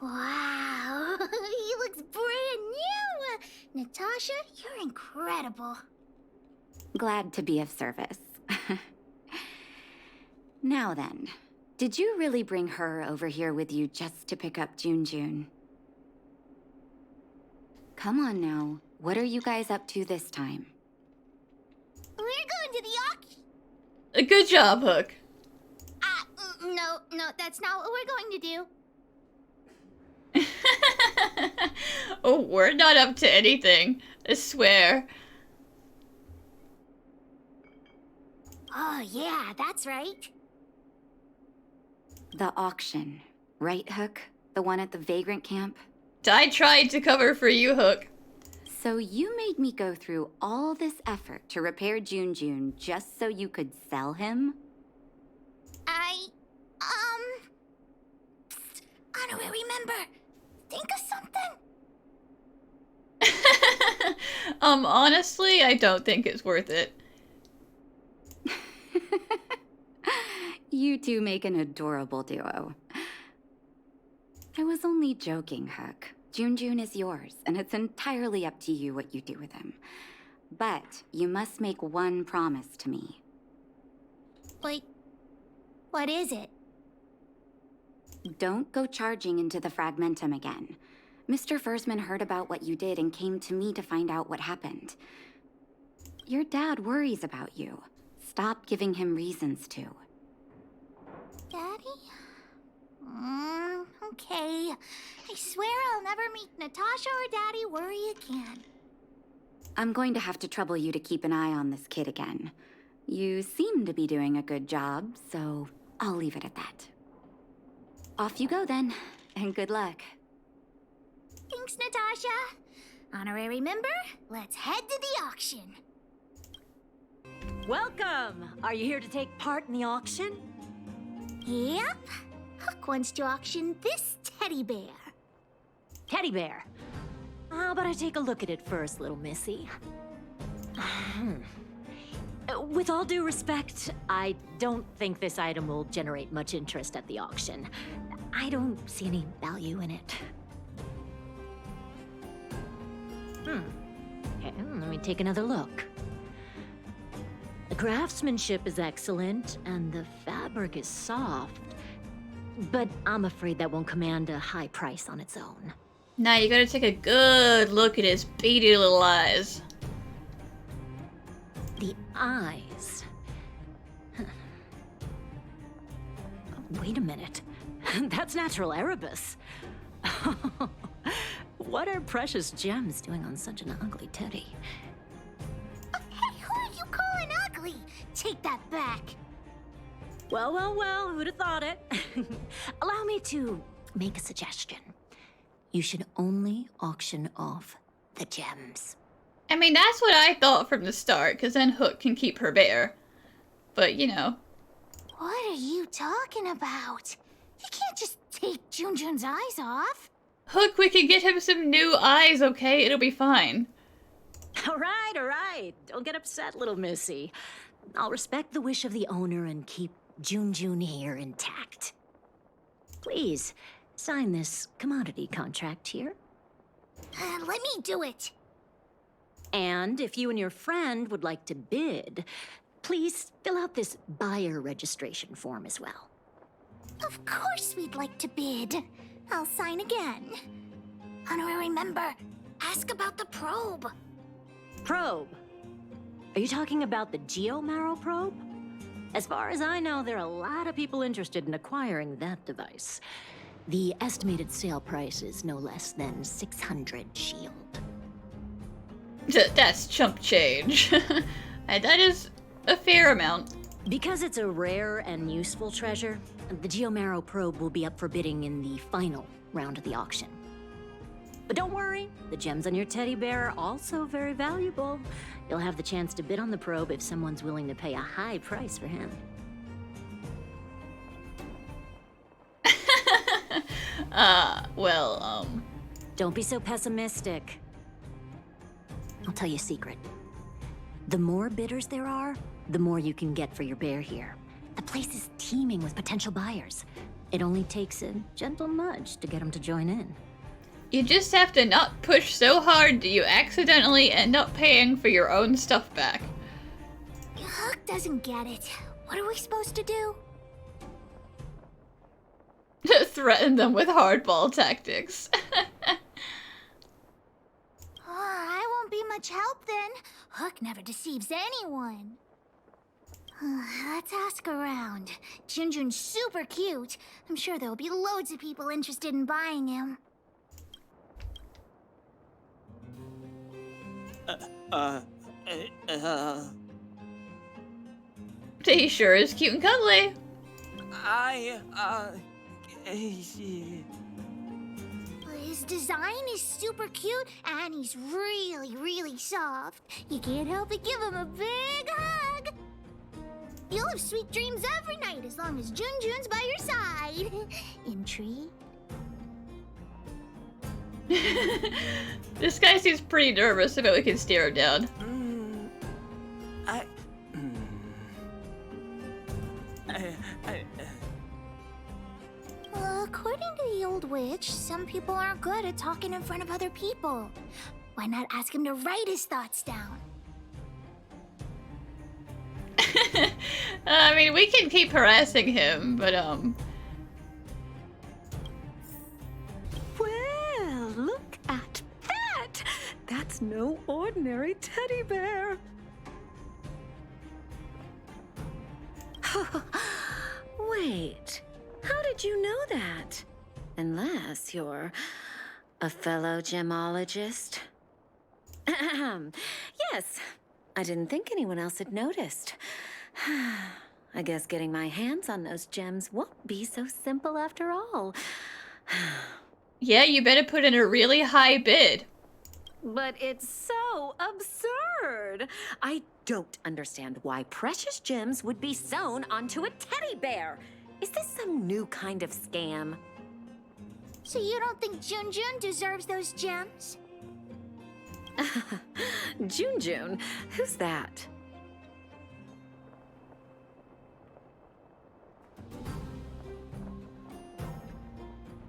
F: Wow, he looks brand new! Natasha, you're incredible.
G: Glad to be of service. Now then, did you really bring her over here with you just to pick up Junjun? Come on now, what are you guys up to this time?
F: We're going to the auction.
A: Good job, Hook.
F: No, that's not what we're going to do.
A: Oh, we're not up to anything, I swear.
F: Oh, yeah, that's right.
G: The auction, right, Hook? The one at the vagrant camp?
A: I tried to cover for you, Hook.
G: So you made me go through all this effort to repair Junjun just so you could sell him?
F: Honorary member, think of something?
A: Honestly, I don't think it's worth it.
G: You two make an adorable duo. I was only joking, Hook. Junjun is yours, and it's entirely up to you what you do with him. But you must make one promise to me.
F: Wait, what is it?
G: Don't go charging into the Fragmentum again. Mr. Fursman heard about what you did and came to me to find out what happened. Your dad worries about you. Stop giving him reasons to.
F: Daddy? Okay. I swear I'll never make Natasha or Daddy worry again.
G: I'm going to have to trouble you to keep an eye on this kid again. You seem to be doing a good job, so I'll leave it at that. Off you go then, and good luck.
F: Thanks, Natasha. Honorary member, let's head to the auction.
P: Welcome! Are you here to take part in the auction?
F: Yep. Hook wants to auction this teddy bear.
P: Teddy bear? How about I take a look at it first, little missy? With all due respect, I don't think this item will generate much interest at the auction. I don't see any value in it. Okay, let me take another look. The craftsmanship is excellent, and the fabric is soft. But I'm afraid that won't command a high price on its own.
A: Now you gotta take a good look at his beady little eyes.
P: The eyes? Huh. Wait a minute. That's natural Erebus. What are precious gems doing on such an ugly teddy?
F: Hey, who are you calling ugly? Take that back.
P: Well, who'd have thought it? Allow me to make a suggestion. You should only auction off the gems.
A: I mean, that's what I thought from the start, because then Hook can keep her bear. But, you know.
F: What are you talking about? You can't just take Junjun's eyes off.
A: Hook, we can get him some new eyes, okay? It'll be fine.
P: All right. Don't get upset, little missy. I'll respect the wish of the owner and keep Junjun here intact. Please, sign this commodity contract here.
F: Let me do it.
P: And if you and your friend would like to bid, please fill out this buyer registration form as well.
F: Of course we'd like to bid. I'll sign again. Honorary member, ask about the probe.
P: Probe? Are you talking about the Geomarrow probe? As far as I know, there are a lot of people interested in acquiring that device. The estimated sale price is no less than 600 shield.
A: That's chump change. And that is a fair amount.
P: Because it's a rare and useful treasure, the Geomaro probe will be up for bidding in the final round of the auction. But don't worry, the gems on your teddy bear are also very valuable. You'll have the chance to bid on the probe if someone's willing to pay a high price for him.
F: Don't
P: be so pessimistic. I'll tell you a secret. The more bidders there are, the more you can get for your bear here. The place is teeming with potential buyers. It only takes a gentle nudge to get them to join in.
A: You just have to not push so hard that you accidentally end up paying for your own stuff back.
F: Hook doesn't get it. What are we supposed to do?
A: Threaten them with hardball tactics.
F: I won't be much help then. Hook never deceives anyone. Let's ask around. Junjun's super cute. I'm sure there'll be loads of people interested in buying him.
A: He sure is cute and cuddly.
F: His design is super cute, and he's really, really soft. You can't help but give him a big hug. You'll have sweet dreams every night as long as Junjun's by your side. Intrigued?
A: This guy seems pretty nervous about we can stare him down.
F: According to the old witch, some people aren't good at talking in front of other people. Why not ask him to write his thoughts down?
A: I mean, we can keep harassing him, but
I: Well, look at that! That's no ordinary teddy bear. Wait, how did you know that? Unless you're a fellow gemologist. Yes, I didn't think anyone else had noticed. I guess getting my hands on those gems won't be so simple after all.
A: yeah, you better put in a really high bid.
I: But it's so absurd. I don't understand why precious gems would be sewn onto a teddy bear. Is this some new kind of scam?
F: So you don't think Junjun deserves those gems?
I: Junjun? Who's that?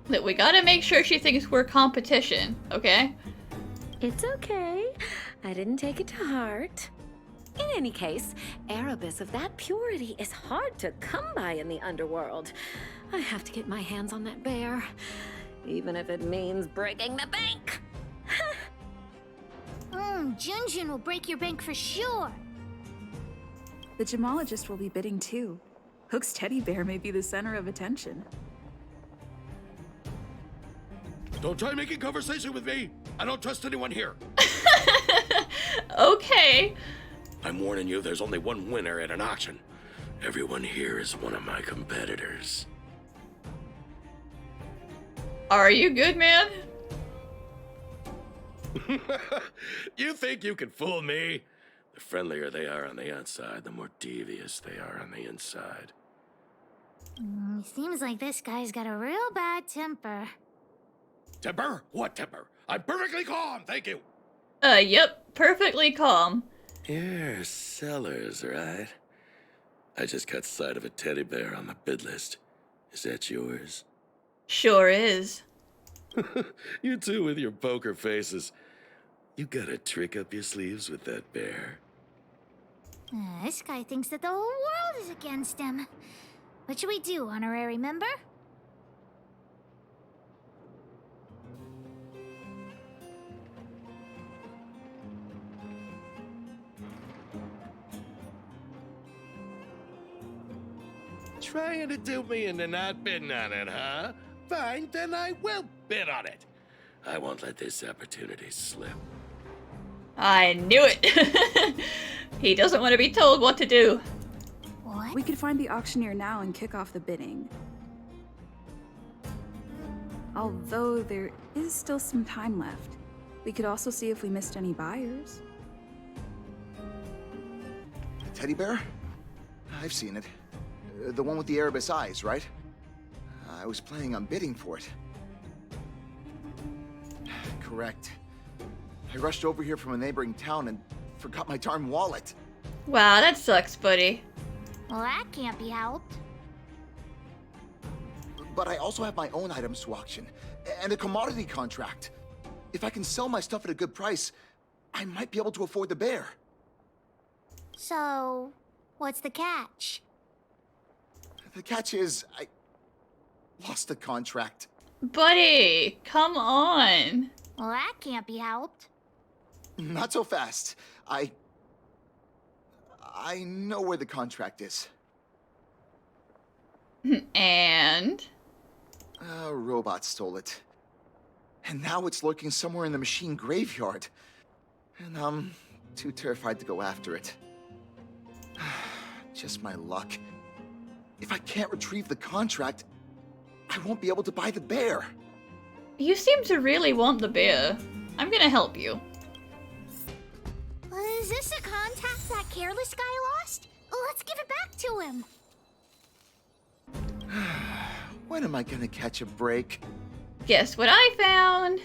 A: Look, we gotta make sure she thinks we're competition, okay?
I: It's okay. I didn't take it to heart. In any case, Erebus of that purity is hard to come by in the underworld. I have to get my hands on that bear, even if it means breaking the bank.
F: Junjun will break your bank for sure.
H: The gemologist will be bidding too. Hook's teddy bear may be the center of attention.
L: Don't try making conversation with me. I don't trust anyone here.
A: Okay.
L: I'm warning you, there's only one winner at an auction. Everyone here is one of my competitors.
A: Are you good, man?
L: You think you can fool me? The friendlier they are on the outside, the more devious they are on the inside.
F: Seems like this guy's got a real bad temper.
L: Temper? What temper? I'm perfectly calm, thank you.
A: Yep, perfectly calm.
L: You're sellers, right? I just got sight of a teddy bear on the bid list. Is that yours?
A: Sure is.
L: You two with your poker faces. You got a trick up your sleeves with that bear?
F: This guy thinks that the whole world is against him. What should we do, honorary member?
L: Trying to dupe me into not bidding on it, huh? Fine, then I will bid on it. I won't let this opportunity slip.
A: I knew it. He doesn't want to be told what to do.
F: What What?
H: We could find the auctioneer now and kick off the bidding. Although there is still some time left. We could also see if we missed any buyers.
Q: The teddy bear? I've seen it. The one with the Erebus eyes, right? I was planning on bidding for it. Correct. I rushed over here from a neighboring town and forgot my darn wallet.
A: Wow, that sucks, buddy.
F: Well, that can't be helped.
Q: But I also have my own items to auction, and a commodity contract. If I can sell my stuff at a good price, I might be able to afford the bear.
F: So, what's the catch?
Q: The catch is, I lost the contract.
A: Buddy, come on.
F: Well, that can't be helped.
Q: Not so fast. I know where the contract is.
A: And?
Q: A robot stole it. And now it's lurking somewhere in the machine graveyard. And I'm too terrified to go after it. Just my luck. If I can't retrieve the contract, I won't be able to buy the bear.
A: You seem to really want the bear. I'm gonna help you.
F: Is this a contact that careless guy lost? Let's give it back to him.
Q: When am I gonna catch a break?
A: Guess what I found?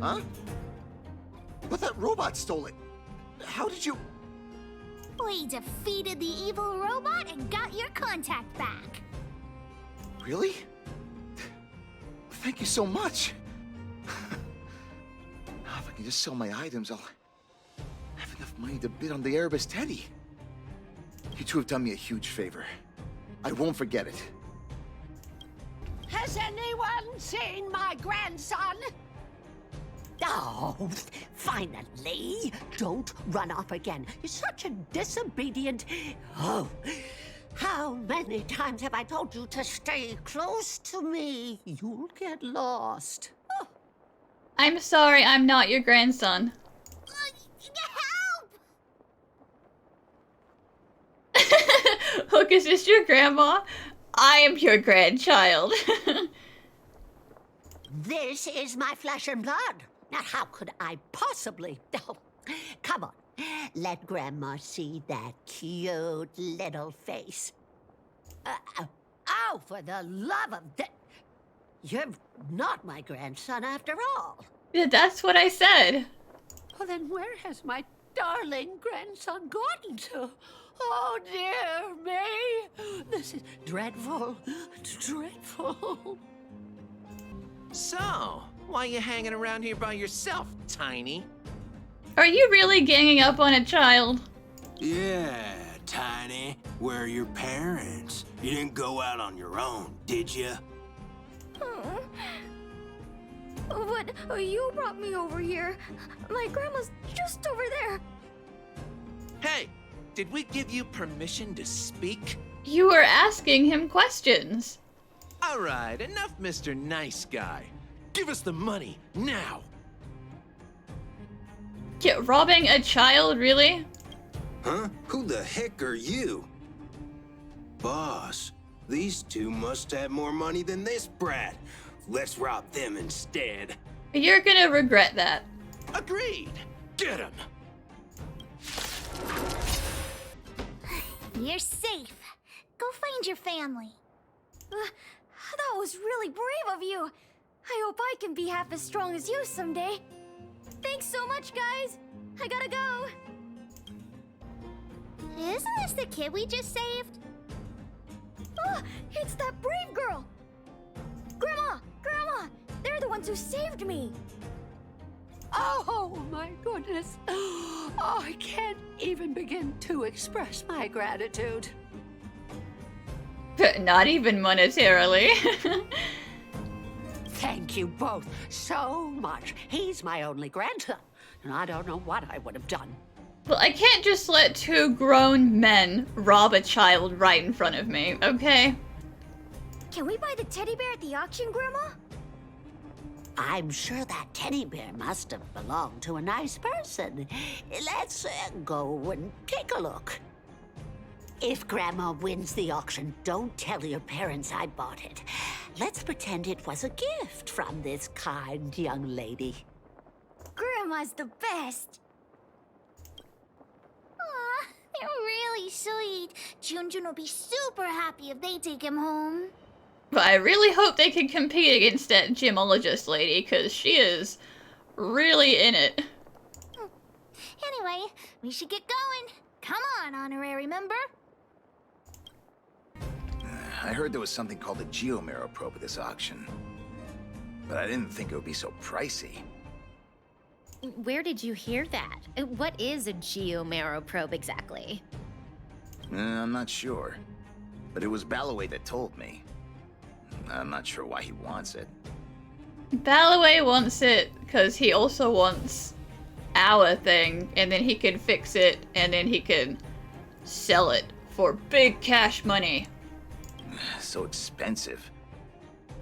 Q: Huh? But that robot stole it. How did you...
F: We defeated the evil robot and got your contact back.
Q: Really? Thank you so much. Now, if I can just sell my items, I'll have enough money to bid on the Erebus teddy. You two have done me a huge favor. I won't forget it.
R: Has anyone seen my grandson? Oh, finally! Don't run off again. You're such a disobedient... Oh, how many times have I told you to stay close to me? You'll get lost. Oh.
A: I'm sorry, I'm not your grandson.
F: Help!
A: Hook, is this your grandma? I am your grandchild.
R: This is my flesh and blood. Now, how could I possibly... Oh, come on. Let Grandma see that cute little face. Oh, for the love of... You're not my grandson after all.
A: Yeah, that's what I said.
R: Well, then where has my darling grandson gotten to? Oh, dear me. This is dreadful. Dreadful.
J: So, why you hanging around here by yourself, Tiny?
A: Are you really ganging up on a child?
D: Yeah, Tiny. Where are your parents? You didn't go out on your own, did you?
F: But you brought me over here. My grandma's just over there.
J: Hey, did we give you permission to speak?
A: You were asking him questions.
J: All right, enough, Mr. Nice Guy. Give us the money, now!
A: Get robbing a child, really?
D: Huh? Who the heck are you? Boss, these two must have more money than this brat. Let's rob them instead.
A: You're gonna regret that.
J: Agreed! Get him!
F: You're safe. Go find your family. That was really brave of you. I hope I can be half as strong as you someday. Thanks so much, guys. I gotta go. Isn't this the kid we just saved? Oh, it's that brave girl. Grandma! Grandma! They're the ones who saved me.
R: Oh, my goodness. Oh, I can't even begin to express my gratitude.
A: Not even monetarily.
R: Thank you both so much. He's my only grandson, and I don't know what I would have done.
A: Well, I can't just let two grown men rob a child right in front of me, okay?
F: Can we buy the teddy bear at the auction, Grandma?
R: I'm sure that teddy bear must have belonged to a nice person. Let's go and take a look. If Grandma wins the auction, don't tell your parents I bought it. Let's pretend it was a gift from this kind young lady.
F: Grandma's the best. Aw, they're really sweet. Junjun will be super happy if they take him home.
A: But I really hope they can compete against that gemologist lady, because she is really in it.
F: Anyway, we should get going. Come on, honorary member.
S: I heard there was something called a Geomarrow probe at this auction. But I didn't think it would be so pricey.
T: Where did you hear that? What is a Geomarrow probe exactly?
S: I'm not sure. But it was Balloway that told me. I'm not sure why he wants it.
A: Balloway wants it because he also wants our thing, and then he can fix it, and then he can sell it for big cash money.
S: So expensive.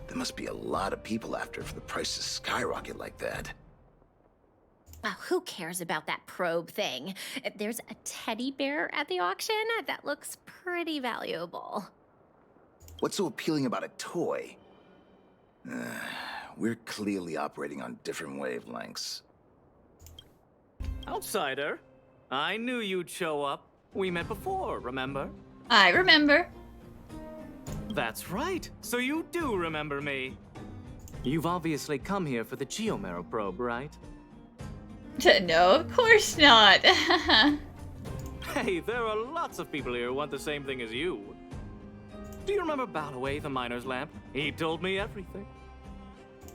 S: There must be a lot of people after it for the price to skyrocket like that.
T: Oh, who cares about that probe thing? There's a teddy bear at the auction that looks pretty valuable.
S: What's so appealing about a toy? We're clearly operating on different wavelengths.
K: Outsider, I knew you'd show up. We met before, remember?
A: I remember.
K: That's right. So you do remember me. You've obviously come here for the Geomarrow probe, right?
A: No, of course not.
K: Hey, there are lots of people here who want the same thing as you. Do you remember Balloway, the miner's lamp? He told me everything.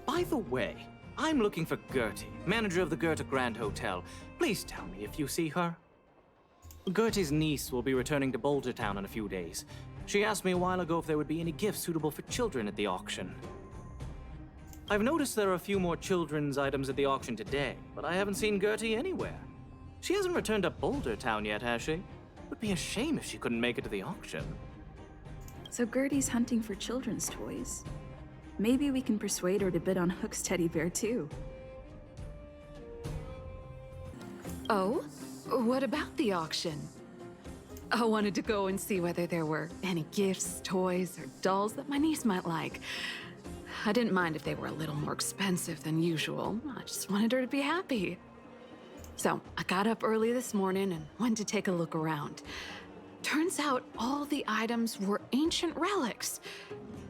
K: By the way, I'm looking for Gertie, manager of the Goethe Grand Hotel. Please tell me if you see her. Gertie's niece will be returning to Boulder Town in a few days. She asked me a while ago if there would be any gifts suitable for children at the auction. I've noticed there are a few more children's items at the auction today, but I haven't seen Gertie anywhere. She hasn't returned to Boulder Town yet, has she? It would be a shame if she couldn't make it to the auction.
H: So Gertie's hunting for children's toys. Maybe we can persuade her to bid on Hook's teddy bear too.
U: Oh? What about the auction? I wanted to go and see whether there were any gifts, toys, or dolls that my niece might like. I didn't mind if they were a little more expensive than usual. I just wanted her to be happy. So I got up early this morning and went to take a look around. Turns out all the items were ancient relics.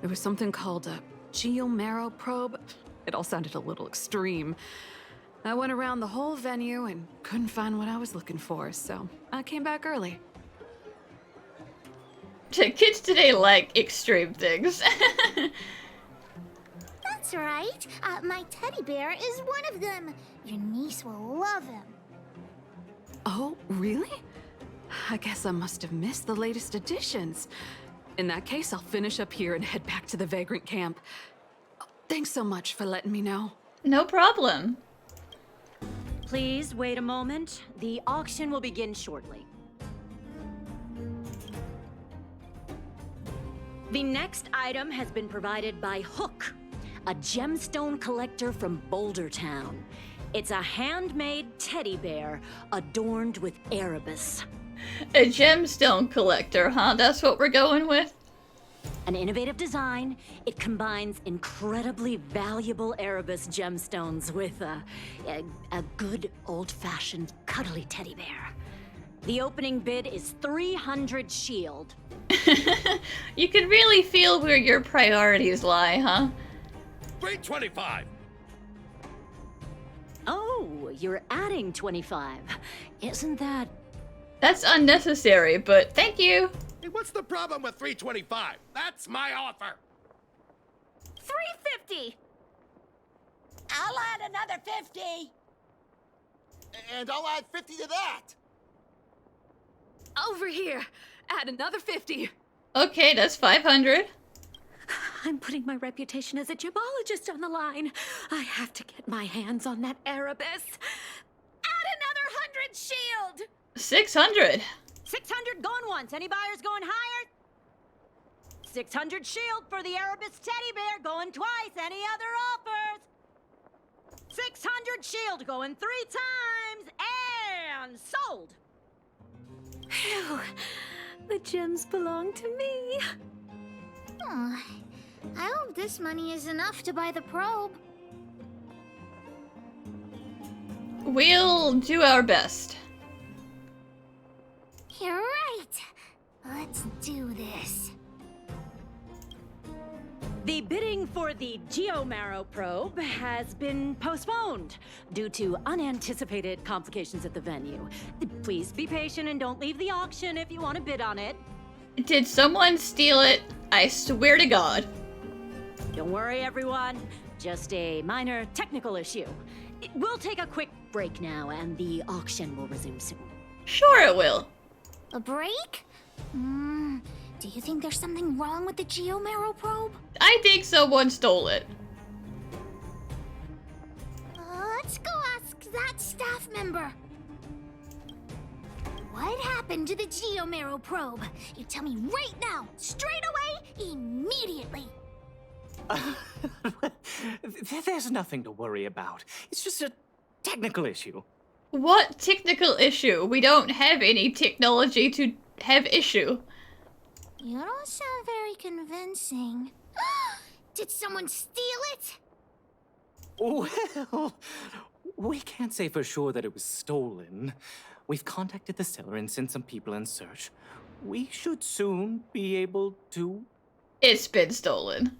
U: There was something called a Geomarrow probe. It all sounded a little extreme. I went around the whole venue and couldn't find what I was looking for, so I came back early.
A: Kids today like extreme things.
F: That's right. My teddy bear is one of them. Your niece will love him.
U: Oh, really? I guess I must have missed the latest editions. In that case, I'll finish up here and head back to the Vagrant camp. Thanks so much for letting me know.
A: No problem.
P: Please wait a moment. The auction will begin shortly. The next item has been provided by Hook, a gemstone collector from Boulder Town. It's a handmade teddy bear adorned with Erebus.
A: A gemstone collector, huh? That's what we're going with?
P: An innovative design, it combines incredibly valuable Erebus gemstones with a good old-fashioned cuddly teddy bear. The opening bid is 300 shield.
A: You can really feel where your priorities lie, huh?
L: 325.
P: Oh, you're adding 25. Isn't that...
A: That's unnecessary, but thank you.
L: Hey, what's the problem with 325? That's my offer.
F: 350.
R: I'll add another 50.
Q: And I'll add 50 to that.
U: Over here. Add another 50.
A: Okay, that's 500.
I: I'm putting my reputation as a gemologist on the line. I have to get my hands on that Erebus.
F: Add another 100 shield.
A: 600.
P: 600 going once. Any buyers going higher? 600 shield for the Erebus teddy bear going twice. Any other offers?
R: 600 shield going 3 times and sold.
I: Phew. The gems belong to me.
F: Oh, I hope this money is enough to buy the probe.
A: We'll do our best.
F: You're right. Let's do this.
P: The bidding for the Geomarrow probe has been postponed due to unanticipated complications at the venue. Please be patient and don't leave the auction if you want to bid on it.
A: Did someone steal it? I swear to God.
P: Don't worry, everyone. Just a minor technical issue. We'll take a quick break now, and the auction will resume soon.
A: Sure it will.
F: A break? Do you think there's something wrong with the Geomarrow probe?
A: I think someone stole it.
F: Let's go ask that staff member. What happened to the Geomarrow probe? You tell me right now, straight away, immediately.
K: There's nothing to worry about. It's just a technical issue.
A: What technical issue? We don't have any technology to have issue.
F: You don't sound very convincing. Did someone steal it?
K: Well, we can't say for sure that it was stolen. We've contacted the seller and sent some people in search. We should soon be able to...
A: It's been stolen.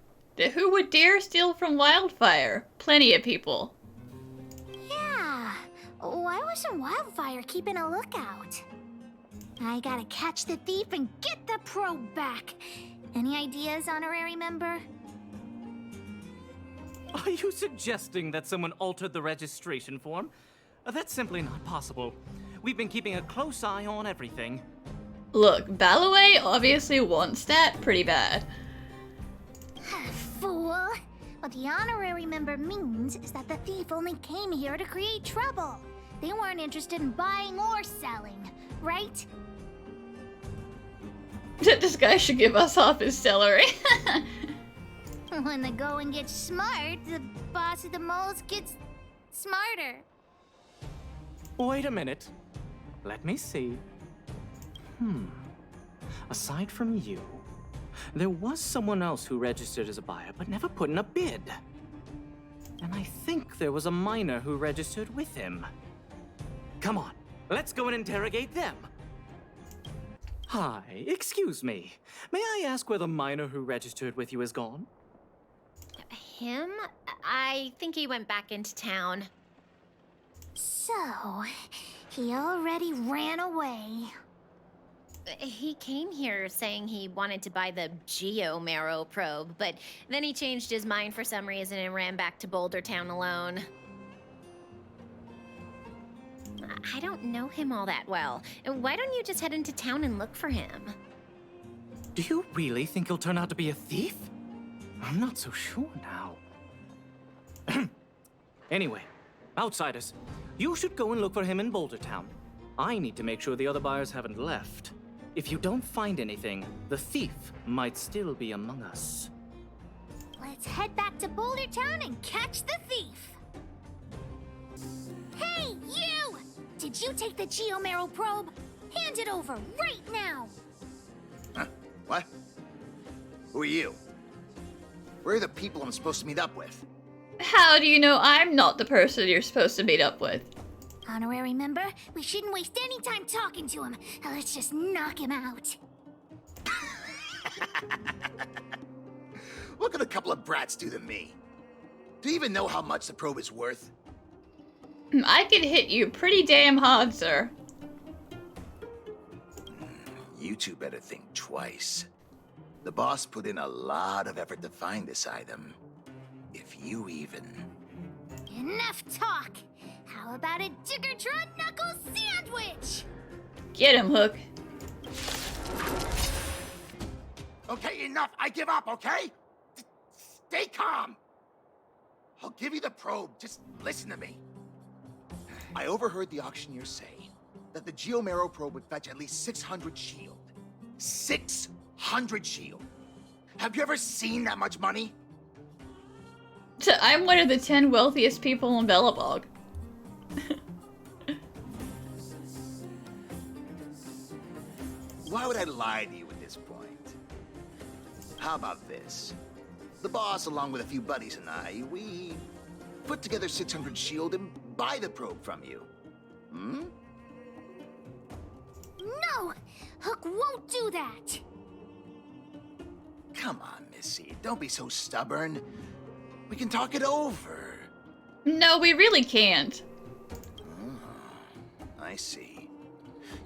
A: Who would dare steal from Wildfire? Plenty of people.
F: Yeah. Why wasn't Wildfire keeping a lookout? I gotta catch the thief and get the probe back. Any ideas, honorary member?
K: Are you suggesting that someone altered the registration form? That's simply not possible. We've been keeping a close eye on everything.
A: Look, Balloway obviously wants that pretty bad.
F: Fool! What the honorary member means is that the thief only came here to create trouble. They weren't interested in buying or selling, right?
A: This guy should give us half his salary.
F: When the going gets smart, the boss of the moles gets smarter.
K: Wait a minute. Let me see. Aside from you, there was someone else who registered as a buyer but never put in a bid. And I think there was a miner who registered with him. Come on, let's go and interrogate them. Hi, excuse me. May I ask where the miner who registered with you is gone?
T: Him? I think he went back into town.
F: So, he already ran away.
T: He came here saying he wanted to buy the Geomarrow probe, but then he changed his mind for some reason and ran back to Boulder Town alone. I don't know him all that well. Why don't you just head into town and look for him?
K: Do you really think he'll turn out to be a thief? I'm not so sure now. Anyway, outsiders, you should go and look for him in Boulder Town. I need to make sure the other buyers haven't left. If you don't find anything, the thief might still be among us.
F: Let's head back to Boulder Town and catch the thief. Hey, you! Did you take the Geomarrow probe? Hand it over right now!
Q: Huh? What? Who are you? Where are the people I'm supposed to meet up with?
A: How do you know I'm not the person you're supposed to meet up with?
F: Honorary member, we shouldn't waste any time talking to him. Let's just knock him out.
Q: What could a couple of brats do to me? Do you even know how much the probe is worth?
A: I could hit you pretty damn hard, sir.
Q: You two better think twice. The boss put in a lot of effort to find this item. If you even...
F: Enough talk! How about a Diggertron Knuckle Sandwich?
A: Get him, Hook.
Q: Okay, enough! I give up, okay? Stay calm! I'll give you the probe, just listen to me. I overheard the auctioneer say that the Geomarrow probe would fetch at least 600 shield. 600 shield! Have you ever seen that much money?
A: So I'm one of the 10 wealthiest people in Bellabog.
S: Why would I lie to you at this point? How about this? The boss, along with a few buddies and I, we put together 600 shield and buy the probe from you. Hmm?
F: No! Hook won't do that!
S: Come on, Missy. Don't be so stubborn. We can talk it over.
A: No, we really can't.
S: Oh, I see.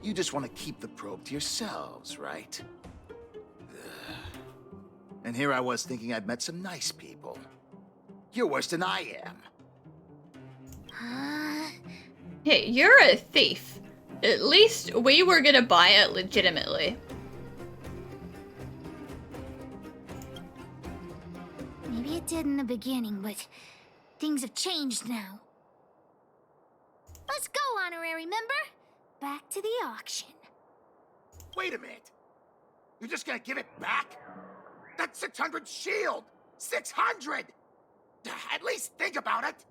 S: You just want to keep the probe to yourselves, right? Ugh. And here I was thinking I'd met some nice people. You're worse than I am.
A: Hey, you're a thief. At least we were gonna buy it legitimately.
F: Maybe it did in the beginning, but things have changed now. Let's go, honorary member. Back to the auction.
Q: Wait a minute. You're just gonna give it back? That's 600 shield! 600! At least think about it!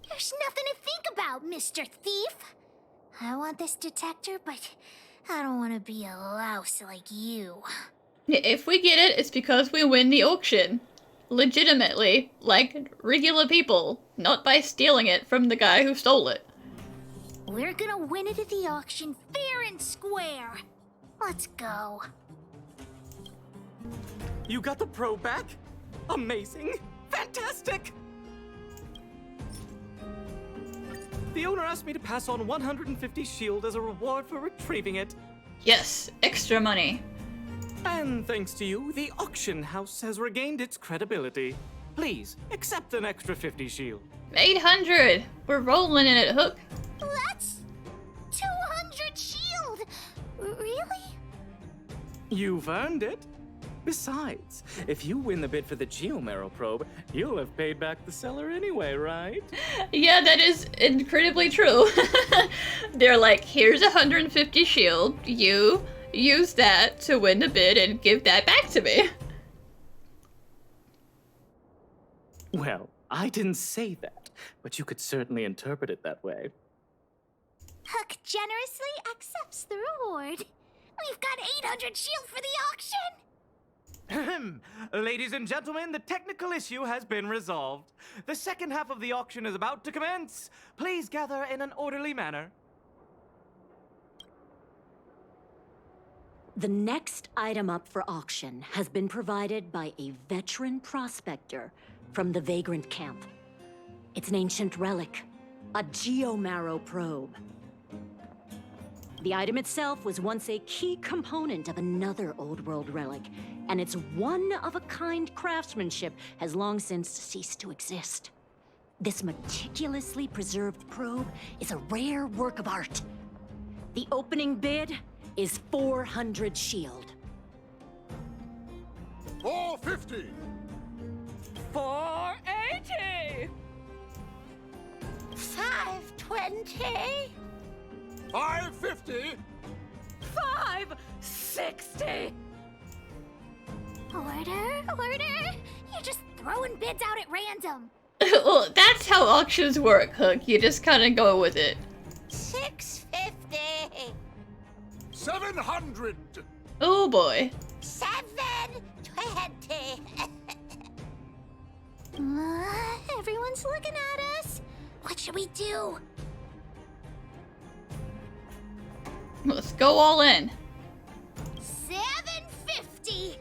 F: There's nothing to think about, Mr. Thief. I want this detector, but I don't want to be a louse like you.
A: If we get it, it's because we win the auction. Legitimately, like regular people, not by stealing it from the guy who stole it.
F: We're gonna win it at the auction fair and square. Let's go.
K: You got the probe back? Amazing! Fantastic! The owner asked me to pass on 150 shield as a reward for retrieving it.
A: Yes, extra money.
K: And thanks to you, the auction house has regained its credibility. Please, accept an extra 50 shield.
A: 800! We're rolling in it, Hook.
F: That's 200 shield! Really?
K: You've earned it. Besides, if you win the bid for the Geomarrow probe, you'll have paid back the seller anyway, right?
A: Yeah, that is incredibly true. They're like, here's 150 shield. You use that to win the bid and give that back to me.
K: Well, I didn't say that, but you could certainly interpret it that way.
F: Hook generously accepts the reward. We've got 800 shield for the auction!
K: Ladies and gentlemen, the technical issue has been resolved. The second half of the auction is about to commence. Please gather in an orderly manner.
P: The next item up for auction has been provided by a veteran prospector from the Vagrant Camp. It's an ancient relic, a Geomarrow probe. The item itself was once a key component of another old world relic, and its one-of-a-kind craftsmanship has long since ceased to exist. This meticulously preserved probe is a rare work of art. The opening bid is 400 shield.
Q: 450!
A: 480!
R: 520?
Q: 550!
A: 560!
F: Order? You're just throwing bids out at random.
A: Well, that's how auctions work, Hook. You just kind of go with it.
R: 650!
Q: 700!
A: Oh boy.
R: 720!
F: Everyone's looking at us. What should we do?
A: Let's go all in.
F: 750!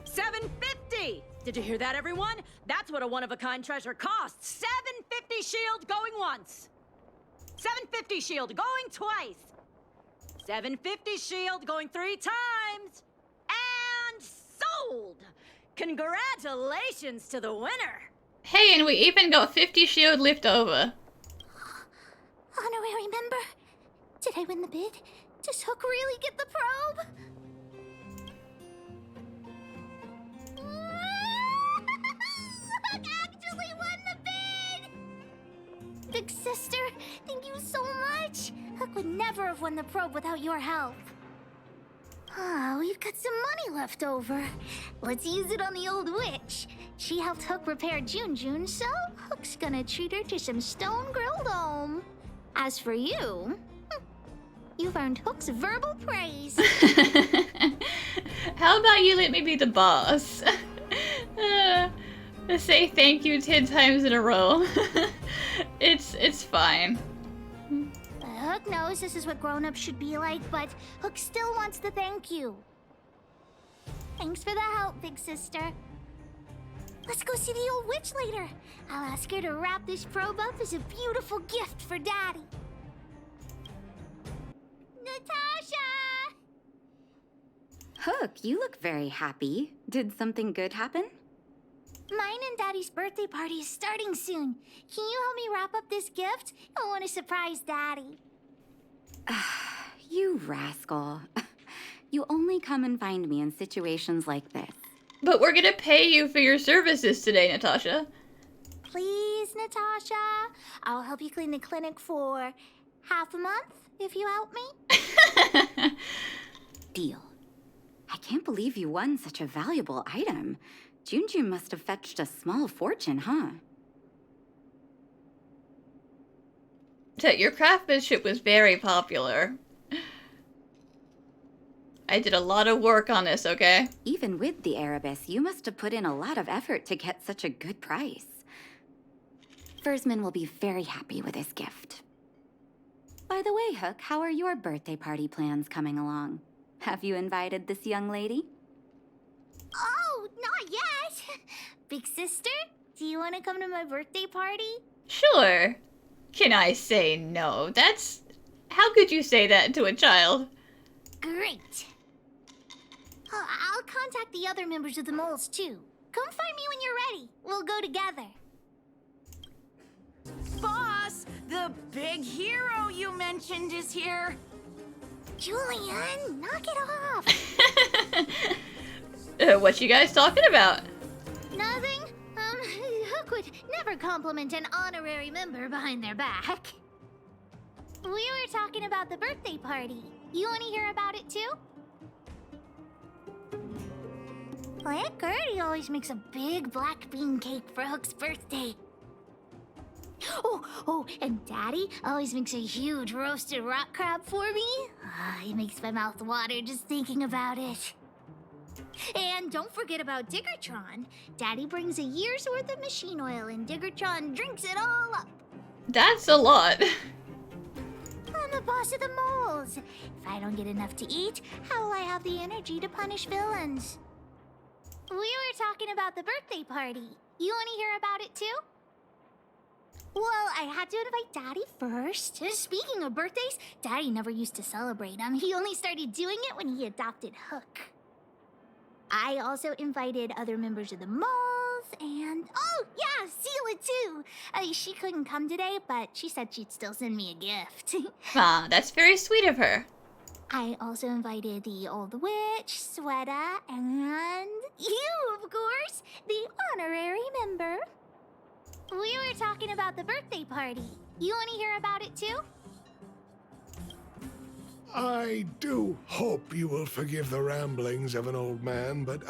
B: 750! Did you hear that, everyone? That's what a one-of-a-kind treasure costs. 750 shield going once. 750 shield going twice. 750 shield going 3 times. And sold! Congratulations to the winner.
A: Hey, and we even got 50 shield left over.
F: Honorary member, did I win the bid? Does Hook really get the probe? Hook actually won the bid! Big sister, thank you so much. Hook would never have won the probe without your help. Oh, we've got some money left over. Let's use it on the old witch. She helped Hook repair Jun, so Hook's gonna treat her to some stone-grilled home. As for you, you've earned Hook's verbal praise.
A: How about you let me be the boss? Say thank you 10 times in a row. It's fine.
F: Hook knows this is what grown-ups should be like, but Hook still wants to thank you. Thanks for the help, big sister. Let's go see the old witch later. I'll ask her to wrap this probe up as a beautiful gift for Daddy. Natasha!
G: Hook, you look very happy. Did something good happen?
F: Mine and Daddy's birthday party is starting soon. Can you help me wrap up this gift? I want to surprise Daddy.
G: You rascal. You only come and find me in situations like this.
A: But we're gonna pay you for your services today, Natasha.
F: Please, Natasha. I'll help you clean the clinic for half a month if you help me.
G: Deal. I can't believe you won such a valuable item. Jun must have fetched a small fortune, huh?
A: So your craftsmanship was very popular. I did a lot of work on this, okay?
G: Even with the Erebus, you must have put in a lot of effort to get such a good price. Fursman will be very happy with his gift. By the way, Hook, how are your birthday party plans coming along? Have you invited this young lady?
F: Oh, not yet. Big sister, do you want to come to my birthday party?
A: Sure. Can I say no? That's... How could you say that to a child?
F: Great. I'll contact the other members of the moles, too. Come find me when you're ready. We'll go together.
E: Boss, the big hero you mentioned is here.
F: Julian, knock it off.
A: What you guys talking about?
F: Nothing. Hook would never compliment an honorary member behind their back. We were talking about the birthday party. You want to hear about it too? Aunt Gertie always makes a big black bean cake for Hook's birthday. Oh, and Daddy always makes a huge roasted rock crab for me. It makes my mouth water just thinking about it. And don't forget about Diggertron. Daddy brings a year's worth of machine oil and Diggertron drinks it all up.
A: That's a lot.
F: I'm the boss of the moles. If I don't get enough to eat, how will I have the energy to punish villains? We were talking about the birthday party. You want to hear about it too? Well, I had to invite Daddy first. Speaking of birthdays, Daddy never used to celebrate them. He only started doing it when he adopted Hook. I also invited other members of the moles and... Oh, yeah, Seela too. She couldn't come today, but she said she'd still send me a gift.
A: Ah, that's very sweet of her.
F: I also invited the old witch, Sweta, and you, of course, the honorary member. We were talking about the birthday party. You want to hear about it too?
C: I do hope you will forgive the ramblings of an old man, but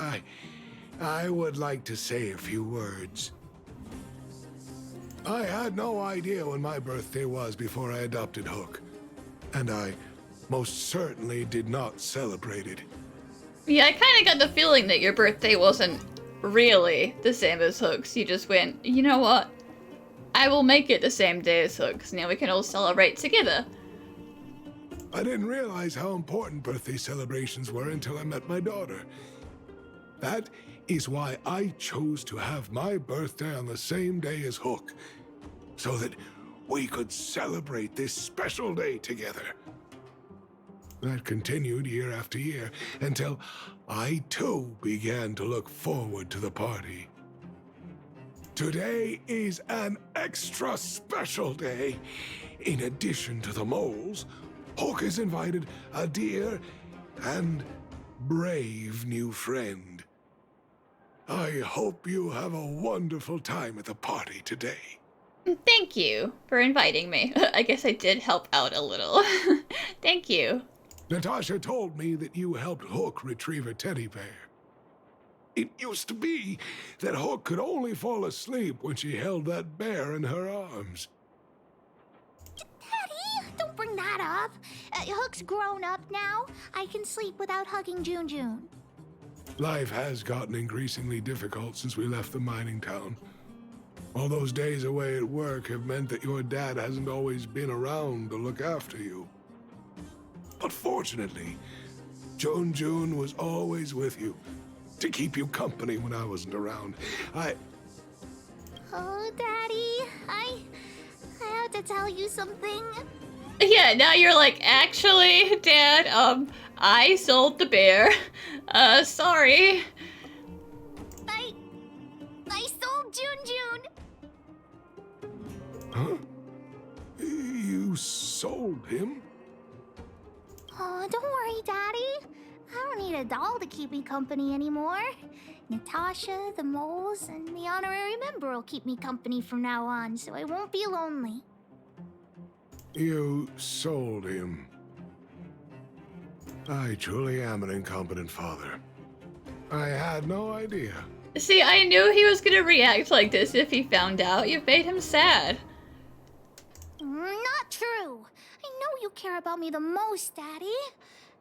C: I would like to say a few words. I had no idea when my birthday was before I adopted Hook, and I most certainly did not celebrate it.
A: Yeah, I kind of got the feeling that your birthday wasn't really the same as Hook's. You just went, you know what? I will make it the same day as Hook's. Now we can all celebrate together.
C: I didn't realize how important birthday celebrations were until I met my daughter. That is why I chose to have my birthday on the same day as Hook, so that we could celebrate this special day together. That continued year after year until I too began to look forward to the party. Today is an extra special day. In addition to the moles, Hook has invited a dear and brave new friend. I hope you have a wonderful time at the party today.
A: Thank you for inviting me. I guess I did help out a little. Thank you.
C: Natasha told me that you helped Hook retrieve a teddy bear. It used to be that Hook could only fall asleep when she held that bear in her arms.
F: Daddy, don't bring that up. Hook's grown up now. I can sleep without hugging June June.
C: Life has gotten increasingly difficult since we left the mining town. All those days away at work have meant that your dad hasn't always been around to look after you. But fortunately, June June was always with you, to keep you company when I wasn't around.
F: Oh, Daddy, I have to tell you something.
A: Yeah, now you're like, actually, Dad, I sold the bear. Sorry.
F: I sold June June.
C: Huh? You sold him?
F: Oh, don't worry, Daddy. I don't need a doll to keep me company anymore. Natasha, the moles, and the honorary member will keep me company from now on, so I won't be lonely.
C: You sold him. I truly am an incompetent father. I had no idea.
A: See, I knew he was gonna react like this if he found out. You made him sad.
F: Not true. I know you care about me the most, Daddy.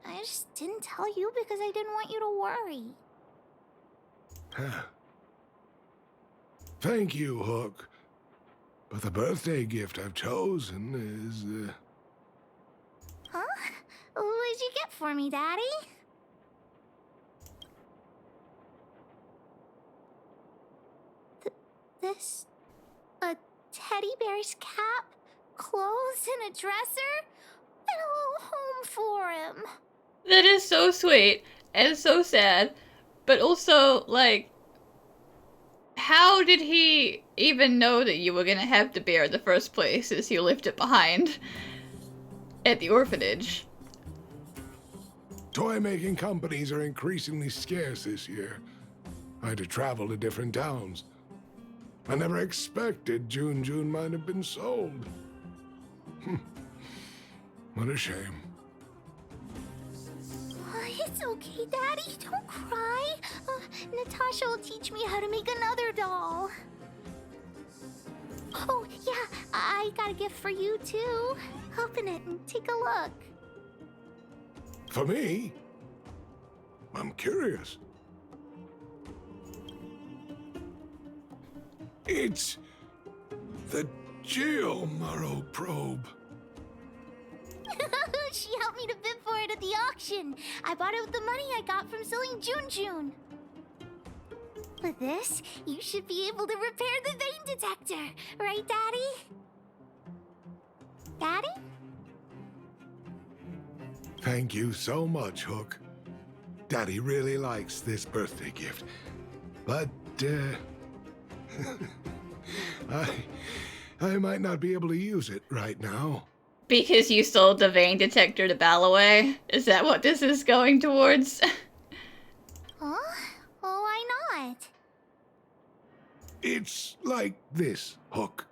F: I just didn't tell you because I didn't want you to worry.
C: Huh. Thank you, Hook. But the birthday gift I've chosen is,
F: Huh? What did you get for me, Daddy? This... a teddy bear's cap, clothes, and a dresser? And a little home for him.
A: That is so sweet and so sad, but also, like, how did he even know that you were gonna have the bear in the first place as you left it behind at the orphanage?
C: Toy-making companies are increasingly scarce this year. I had to travel to different towns. I never expected June June might have been sold. What a shame.
F: It's okay, Daddy. Don't cry. Natasha will teach me how to make another doll. Oh, yeah. I got a gift for you, too. Open it and take a look.
C: For me? I'm curious. It's the Geomaro probe.
F: She helped me to bid for it at the auction. I bought it with the money I got from selling June June. With this, you should be able to repair the vein detector. Right, Daddy? Daddy?
C: Thank you so much, Hook. Daddy really likes this birthday gift. But, I might not be able to use it right now.
A: Because you sold the vein detector to Ballaway? Is that what this is going towards?
F: Huh? Oh, why not?
C: It's like this, Hook.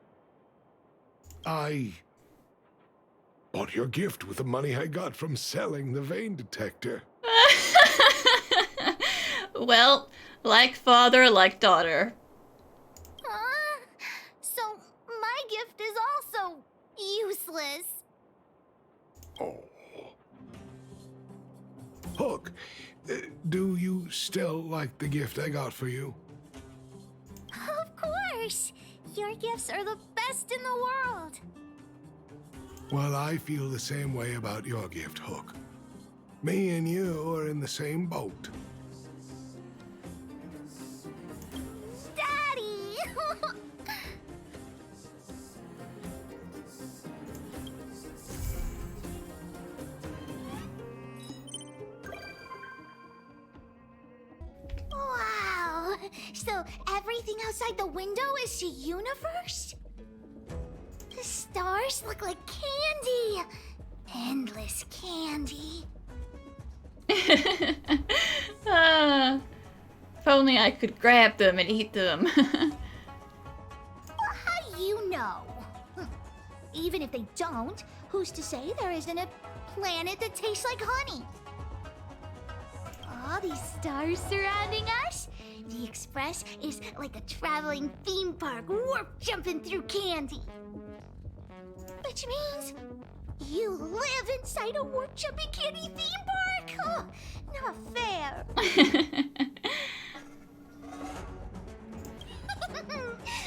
C: I bought your gift with the money I got from selling the vein detector.
A: Well, like father, like daughter.
F: So, my gift is also useless.
C: Oh. Hook, do you still like the gift I got for you?
F: Of course! Your gifts are the best in the world.
C: Well, I feel the same way about your gift, Hook. Me and you are in the same boat.
F: Daddy! Wow! So everything outside the window is the universe? The stars look like candy! Endless candy.
A: If only I could grab them and eat them.
F: How do you know? even if they don't, who's to say there isn't a planet that tastes like honey? All these stars surrounding us? The Express is like a traveling theme park, warp jumping through candy. Which means you live inside a warp jumping candy theme park? Oh, not fair.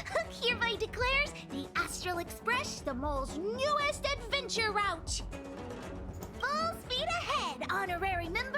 F: Hook hereby declares the Astral Express the mole's newest adventure route. Full speed ahead, honorary member